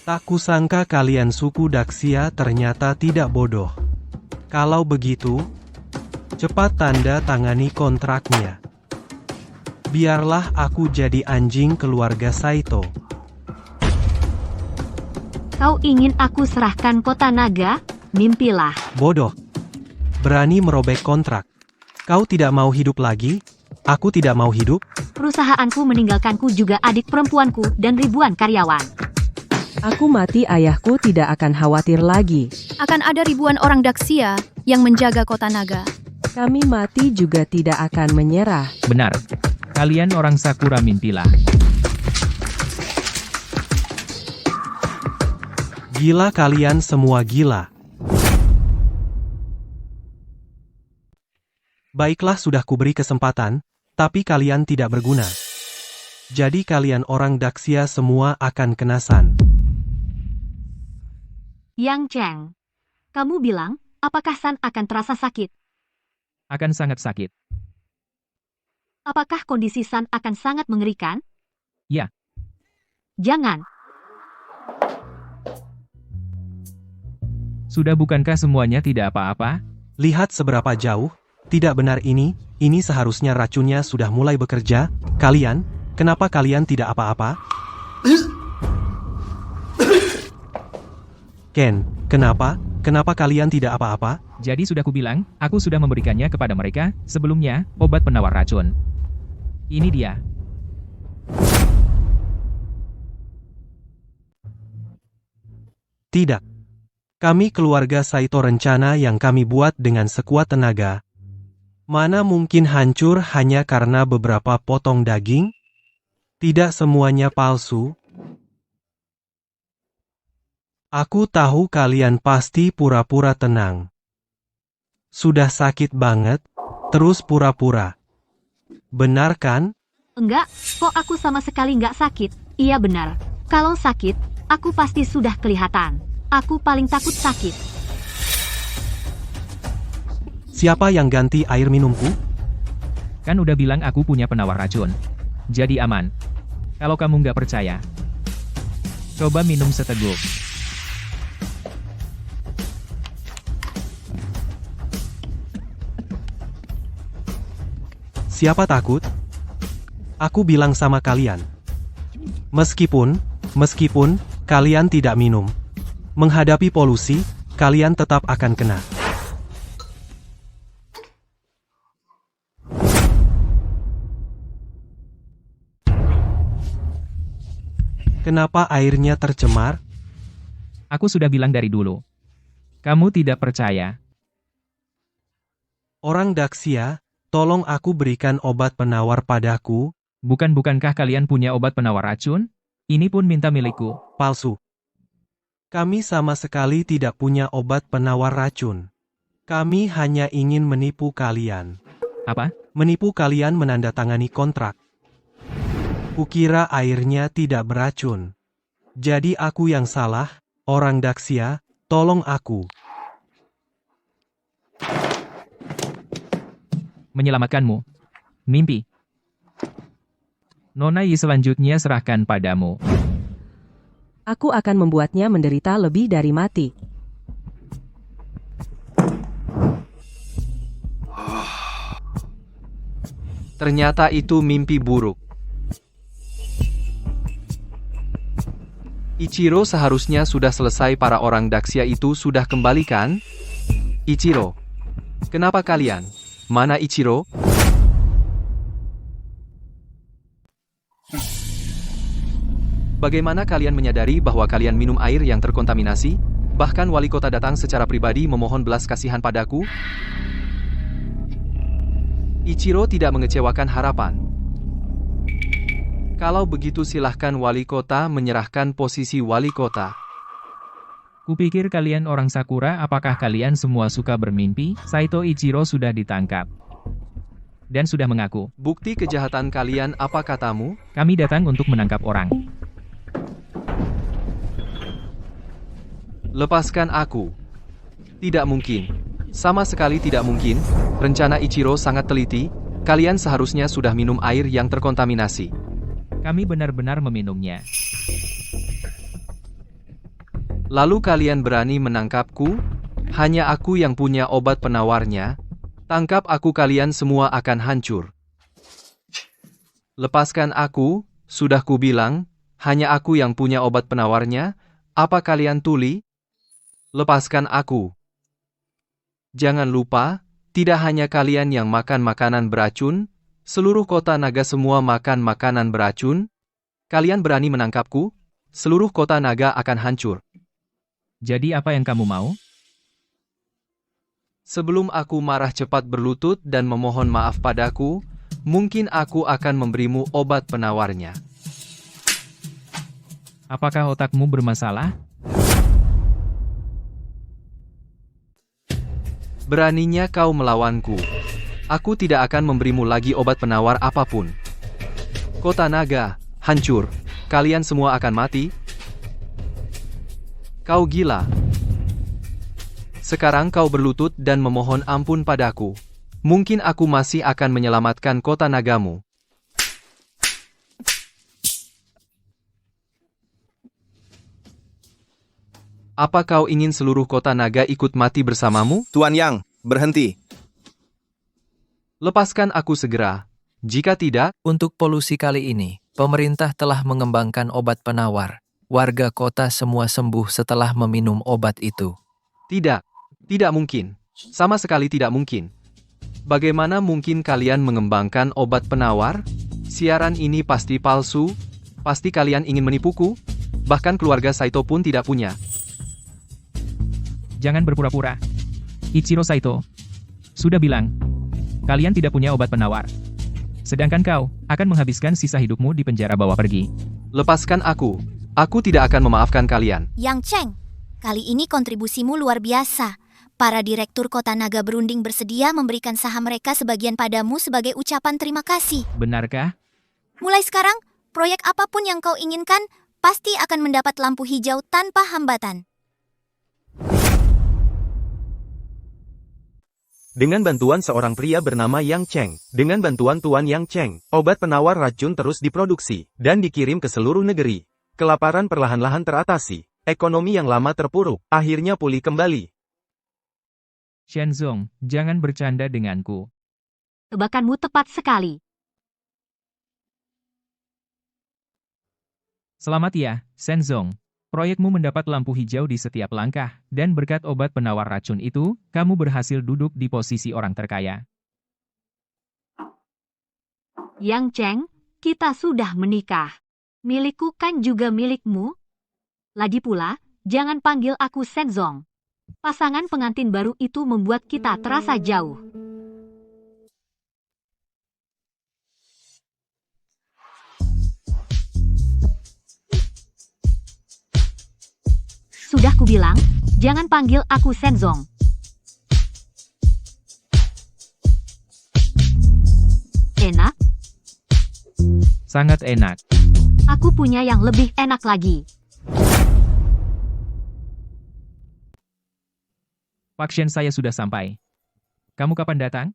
Tak kusangka kalian suku Daxia ternyata tidak bodoh. Kalau begitu, cepat tanda tangani kontraknya. Biarlah aku jadi anjing keluarga Saito. Kau ingin aku serahkan kota naga? Mimpilah. Bodoh. Berani merobek kontrak. Kau tidak mau hidup lagi? Aku tidak mau hidup? Perusahaanku meninggalkanku juga adik perempuanku dan ribuan karyawan. Aku mati, ayahku tidak akan khawatir lagi. Akan ada ribuan orang Daxia yang menjaga kota naga. Kami mati juga tidak akan menyerah. Benar. Kalian orang Sakura mimpilah. Gila, kalian semua gila. Baiklah, sudah kuberi kesempatan, tapi kalian tidak berguna. Jadi kalian orang Daxia semua akan kenasan. Yang Cheng, kamu bilang, apakah San akan terasa sakit? Akan sangat sakit. Apakah kondisi San akan sangat mengerikan? Ya. Jangan. Sudah bukankah semuanya tidak apa-apa? Lihat seberapa jauh. Tidak benar ini seharusnya racunnya sudah mulai bekerja. Kalian, kenapa kalian tidak apa-apa? Ken, kenapa? Kenapa kalian tidak apa-apa? Jadi sudah kubilang, aku sudah memberikannya kepada mereka, sebelumnya, obat penawar racun. Ini dia. Tidak. Kami keluarga Saito, rencana yang kami buat dengan sekuat tenaga. Mana mungkin hancur hanya karena beberapa potong daging? Tidak semuanya palsu. Aku tahu kalian pasti pura-pura tenang. Sudah sakit banget, terus pura-pura. Benar kan? Enggak, kok aku sama sekali nggak sakit. Iya benar. Kalau sakit, aku pasti sudah kelihatan. Aku paling takut sakit. Siapa yang ganti air minumku? Kan udah bilang aku punya penawar racun. Jadi aman. Kalau kamu nggak percaya, coba minum seteguk. Siapa takut? Aku bilang sama kalian. Meskipun kalian tidak minum, menghadapi polusi, kalian tetap akan kena. Kenapa airnya tercemar? Aku sudah bilang dari dulu. Kamu tidak percaya. Orang Daxia, tolong aku berikan obat penawar padaku. Bukankah kalian punya obat penawar racun? Ini pun minta milikku. Palsu. Kami sama sekali tidak punya obat penawar racun. Kami hanya ingin menipu kalian. Apa? Menipu kalian menandatangani kontrak. Kukira airnya tidak beracun. Jadi aku yang salah, orang Daxia, tolong aku. Menyelamatkanmu. Mimpi. Nona Yi selanjutnya serahkan padamu. Aku akan membuatnya menderita lebih dari mati. Ternyata itu mimpi buruk. Ichiro, seharusnya sudah selesai. Para orang Daxia itu sudah kembali kan? Ichiro. Kenapa kalian? Mana Ichiro? Bagaimana kalian menyadari bahwa kalian minum air yang terkontaminasi? Bahkan wali kota datang secara pribadi memohon belas kasihan padaku? Ichiro tidak mengecewakan harapan. Kalau begitu silahkan wali kota menyerahkan posisi wali kota. Kupikir kalian orang Sakura, apakah kalian semua suka bermimpi? Saito Ichiro sudah ditangkap. Dan sudah mengaku. Bukti kejahatan kalian apa katamu? Kami datang untuk menangkap orang. Lepaskan aku. Tidak mungkin. Sama sekali tidak mungkin, rencana Ichiro sangat teliti, kalian seharusnya sudah minum air yang terkontaminasi. Kami benar-benar meminumnya. Lalu kalian berani menangkapku? Hanya aku yang punya obat penawarnya. Tangkap aku, kalian semua akan hancur. Lepaskan aku, sudah kubilang, hanya aku yang punya obat penawarnya. Apa kalian tuli? Lepaskan aku. Jangan lupa, tidak hanya kalian yang makan makanan beracun, seluruh kota naga semua makan makanan beracun. Kalian berani menangkapku? Seluruh kota naga akan hancur. Jadi apa yang kamu mau? Sebelum aku marah, cepat berlutut dan memohon maaf padaku, mungkin aku akan memberimu obat penawarnya. Apakah otakmu bermasalah? Beraninya kau melawanku. Aku tidak akan memberimu lagi obat penawar apapun. Kota naga, hancur. Kalian semua akan mati. Kau gila. Sekarang kau berlutut dan memohon ampun padaku. Mungkin aku masih akan menyelamatkan kota nagamu. Apa kau ingin seluruh kota naga ikut mati bersamamu? Tuan Yang, berhenti. Lepaskan aku segera. Jika tidak, Untuk polusi kali ini, pemerintah telah mengembangkan obat penawar. Warga kota semua sembuh setelah meminum obat itu. tidak mungkin. Sama sekali tidak mungkin. Bagaimana mungkin kalian mengembangkan obat penawar? Siaran ini pasti palsu. Pasti kalian ingin menipuku. Bahkan keluarga Saito pun tidak punya. Jangan berpura-pura. Ichiro Saito. Sudah bilang. Kalian tidak punya obat penawar. Sedangkan kau akan menghabiskan sisa hidupmu di penjara bawah pergi. Lepaskan aku. Aku tidak akan memaafkan kalian. Yang Cheng, kali ini kontribusimu luar biasa. Para direktur kota naga berunding bersedia memberikan saham mereka sebagian padamu sebagai ucapan terima kasih. Benarkah? Mulai sekarang, proyek apapun yang kau inginkan, pasti akan mendapat lampu hijau tanpa hambatan. Dengan bantuan seorang pria bernama Yang Cheng, dengan bantuan Tuan Yang Cheng, obat penawar racun terus diproduksi dan dikirim ke seluruh negeri. Kelaparan perlahan-lahan teratasi, ekonomi yang lama terpuruk, akhirnya pulih kembali. Shenzong, jangan bercanda denganku. Tebakanmu tepat sekali. Selamat ya, Shenzong. Proyekmu mendapat lampu hijau di setiap langkah, dan berkat obat penawar racun itu, kamu berhasil duduk di posisi orang terkaya. Yang Cheng, kita sudah menikah. Milikku kan juga milikmu. Lagi pula, jangan panggil aku Shenzong. Pasangan pengantin baru itu membuat kita terasa jauh. Sudah kubilang, jangan panggil aku Shenzong. Enak? Sangat enak. Aku punya yang lebih enak lagi. Pak Shen, saya sudah sampai. Kamu kapan datang?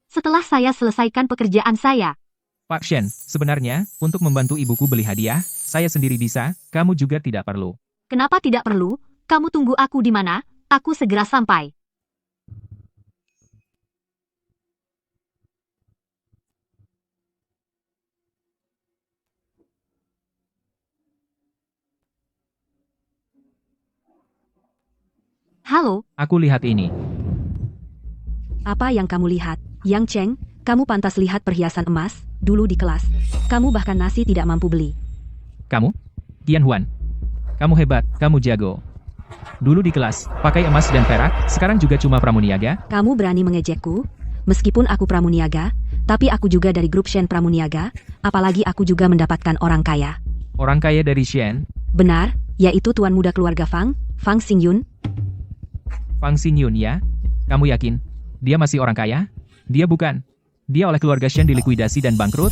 Setelah saya selesaikan pekerjaan saya. Pak Shen, sebenarnya, untuk membantu ibuku beli hadiah, saya sendiri bisa, kamu juga tidak perlu. Kenapa tidak perlu? Kamu tunggu aku di mana? Aku segera sampai. Halo. Aku lihat ini. Apa yang kamu lihat? Yang Cheng, kamu pantas lihat perhiasan emas, dulu di kelas. Kamu bahkan nasi tidak mampu beli. Kamu? Tian Huan. Kamu hebat, kamu jago. Dulu di kelas, pakai emas dan perak, sekarang juga cuma pramuniaga. Kamu berani mengejekku? Meskipun aku pramuniaga, tapi aku juga dari grup Shen pramuniaga, apalagi aku juga mendapatkan orang kaya. Orang kaya dari Shen? Benar, yaitu tuan muda keluarga Fang Xingyun. Fang Xingyun ya? Kamu yakin? Dia masih orang kaya? Dia bukan. Dia oleh keluarga Shen dilikuidasi dan bangkrut?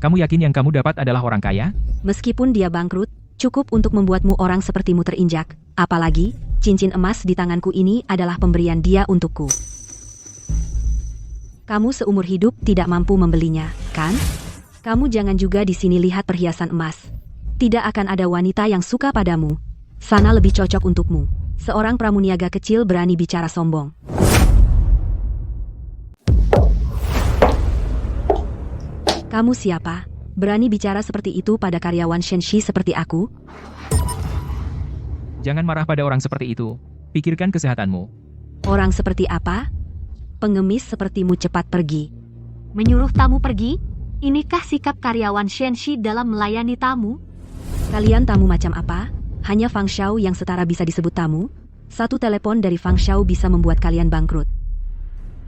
Kamu yakin yang kamu dapat adalah orang kaya? Meskipun dia bangkrut, cukup untuk membuatmu orang sepertimu terinjak. Apalagi, cincin emas di tanganku ini adalah pemberian dia untukku. Kamu seumur hidup tidak mampu membelinya, kan? Kamu jangan juga di sini lihat perhiasan emas. Tidak akan ada wanita yang suka padamu. Sana lebih cocok untukmu. Seorang pramuniaga kecil berani bicara sombong. Kamu siapa? Berani bicara seperti itu pada karyawan Shenshi seperti aku? Jangan marah pada orang seperti itu. Pikirkan kesehatanmu. Orang seperti apa? Pengemis sepertimu cepat pergi. Menyuruh tamu pergi? Inikah sikap karyawan Shenshi dalam melayani tamu? Kalian tamu macam apa? Hanya Fang Xiao yang setara bisa disebut tamu? Satu telepon dari Fang Xiao bisa membuat kalian bangkrut.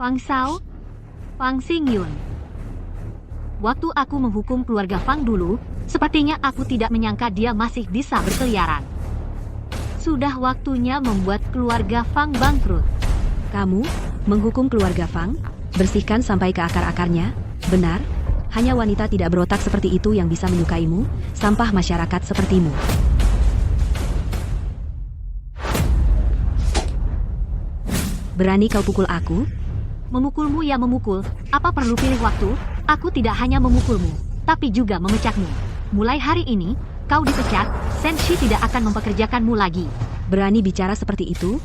Fang Xiao? Fang Xingyun. Waktu aku menghukum keluarga Fang dulu, sepertinya aku tidak menyangka dia masih bisa berkeliaran. Sudah waktunya membuat keluarga Fang bangkrut. Kamu menghukum keluarga Fang? Bersihkan sampai ke akar-akarnya? Benar? Hanya wanita tidak berotak seperti itu yang bisa menyukaimu? Sampah masyarakat sepertimu. Berani kau pukul aku? Memukulmu ya memukul. Apa perlu pilih waktu? Aku tidak hanya memukulmu, tapi juga memecatmu. Mulai hari ini, kau dipecat. Shenshi tidak akan mempekerjakanmu lagi. Berani bicara seperti itu?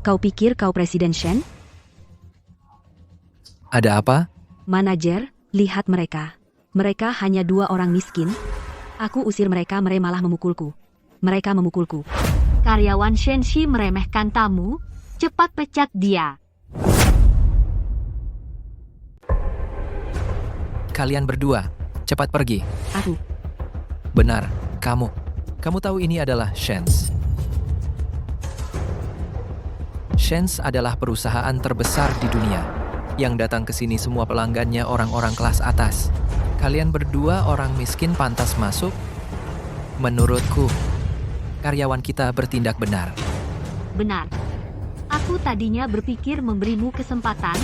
Kau pikir kau Presiden Shen? Ada apa? Manajer, lihat mereka. Mereka hanya 2 orang miskin. Aku usir mereka malah memukulku. Mereka memukulku. Karyawan Shenshi meremehkan tamu? Cepat pecat dia. Kalian berdua, cepat pergi. Aku. Benar, kamu. Kamu tahu ini adalah Shen's. Shen's adalah perusahaan terbesar di dunia. Yang datang ke sini semua pelanggannya orang-orang kelas atas. Kalian berdua orang miskin pantas masuk? Menurutku, karyawan kita bertindak benar. Benar. Aku tadinya berpikir memberimu kesempatan,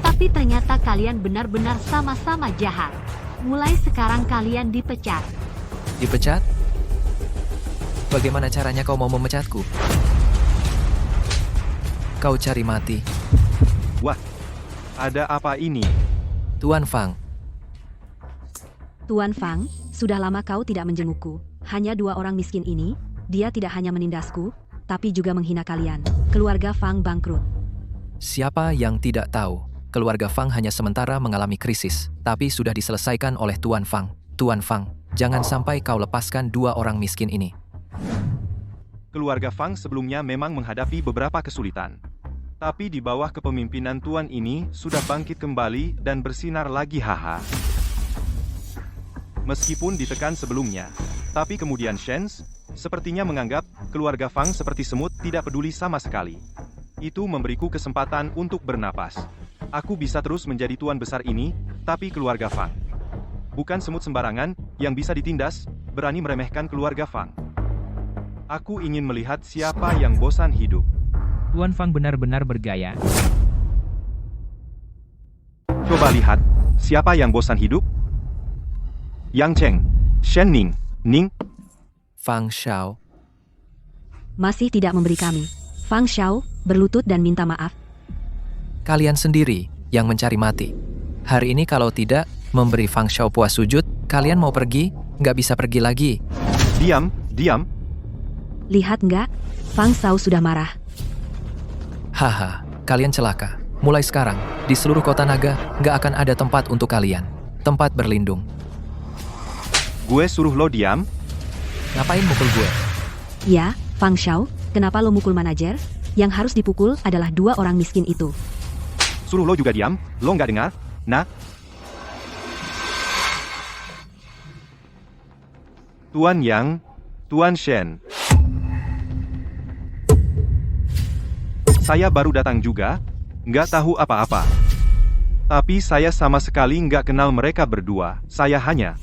tapi ternyata kalian benar-benar sama-sama jahat. Mulai sekarang kalian dipecat. Dipecat? Bagaimana caranya kau mau memecatku? Kau cari mati. Wah, ada apa ini? Tuan Fang. Tuan Fang, sudah lama kau tidak menjengukku. Hanya 2 orang miskin ini, dia tidak hanya menindasku, tapi juga menghina kalian. Keluarga Fang bangkrut. Siapa yang tidak tahu, keluarga Fang hanya sementara mengalami krisis, tapi sudah diselesaikan oleh Tuan Fang. Tuan Fang, jangan sampai kau lepaskan 2 orang miskin ini. Keluarga Fang sebelumnya memang menghadapi beberapa kesulitan. Tapi di bawah kepemimpinan Tuan ini sudah bangkit kembali dan bersinar lagi haha. Meskipun ditekan sebelumnya, tapi kemudian Shen's sepertinya menganggap keluarga Fang seperti semut tidak peduli sama sekali. Itu memberiku kesempatan untuk bernapas. Aku bisa terus menjadi tuan besar ini, tapi keluarga Fang bukan semut sembarangan yang bisa ditindas, berani meremehkan keluarga Fang. Aku ingin melihat siapa yang bosan hidup. Tuan Fang benar-benar bergaya. Coba lihat, siapa yang bosan hidup? Yang Cheng, Shen Ning. Fang Xiao. Masih tidak memberi kami. Fang Xiao berlutut dan minta maaf. Kalian sendiri yang mencari mati. Hari ini kalau tidak memberi Fang Xiao puas sujud, kalian mau pergi, nggak bisa pergi lagi. Diam. Lihat nggak? Fang Xiao sudah marah. Haha, kalian celaka. Mulai sekarang, di seluruh kota naga, nggak akan ada tempat untuk kalian. Tempat berlindung. Gue suruh lo diam? Ngapain mukul gue? Ya, Fang Xiao, kenapa lo mukul manajer? Yang harus dipukul adalah 2 orang miskin itu. Suruh lo juga diam? Lo nggak dengar? Nah? Tuan Yang, Tuan Shen. Saya baru datang juga, nggak tahu apa-apa. Tapi saya sama sekali nggak kenal mereka berdua. Saya hanya.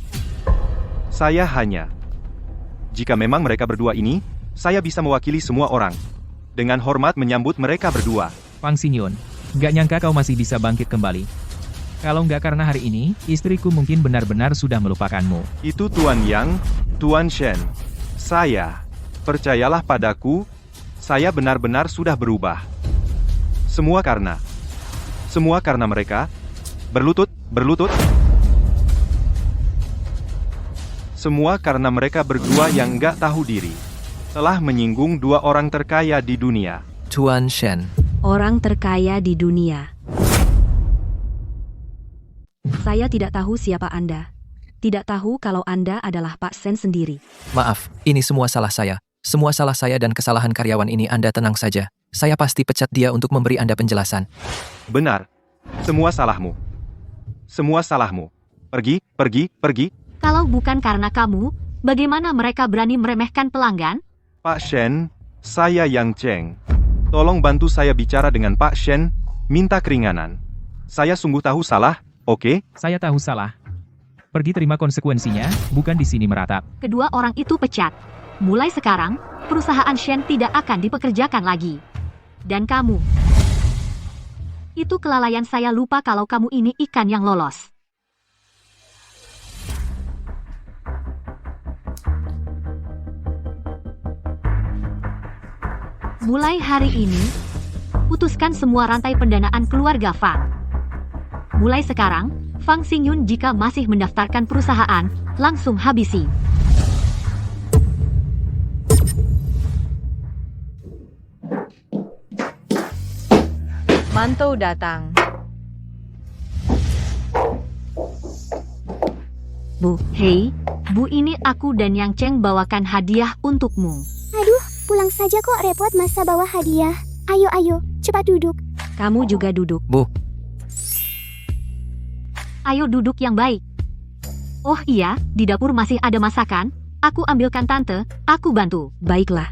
Jika memang mereka berdua ini, saya bisa mewakili semua orang. Dengan hormat menyambut mereka berdua. Fang Xingyun, nggak nyangka kau masih bisa bangkit kembali. Kalau nggak karena hari ini, istriku mungkin benar-benar sudah melupakanmu. Itu Tuan Yang, Tuan Shen. Percayalah padaku, Saya benar-benar sudah berubah. Semua karena mereka. Berlutut. Semua karena mereka berdua yang nggak tahu diri. Telah menyinggung dua orang terkaya di dunia. Tuan Shen. Orang terkaya di dunia. Saya tidak tahu siapa Anda. Tidak tahu kalau Anda adalah Pak Shen sendiri. Maaf, ini semua salah saya. Semua salah saya dan kesalahan karyawan ini. Anda tenang saja. Saya pasti pecat dia untuk memberi Anda penjelasan. Benar. Semua salahmu. Semua salahmu. Pergi. Kalau bukan karena kamu, bagaimana mereka berani meremehkan pelanggan? Pak Shen, saya Yang Cheng. Tolong bantu saya bicara dengan Pak Shen, minta keringanan. Saya sungguh tahu salah, oke? Saya tahu salah. Pergi terima konsekuensinya, bukan di sini meratap. Kedua orang itu pecat. Mulai sekarang, perusahaan Shen tidak akan dipekerjakan lagi. Dan kamu. Itu kelalaian, saya lupa kalau kamu ini ikan yang lolos. Mulai hari ini, putuskan semua rantai pendanaan keluarga Fang. Mulai sekarang, Fang Xingyun jika masih mendaftarkan perusahaan, langsung habisi. Mantou datang. Bu, hei, Bu, ini aku dan Yang Cheng bawakan hadiah untukmu. Aduh, pulang saja kok repot masa bawa hadiah. Ayo, cepat duduk. Kamu juga duduk. Bu, Ayo duduk yang baik. Oh iya, di dapur masih ada masakan. Aku ambilkan tante, aku bantu. Baiklah.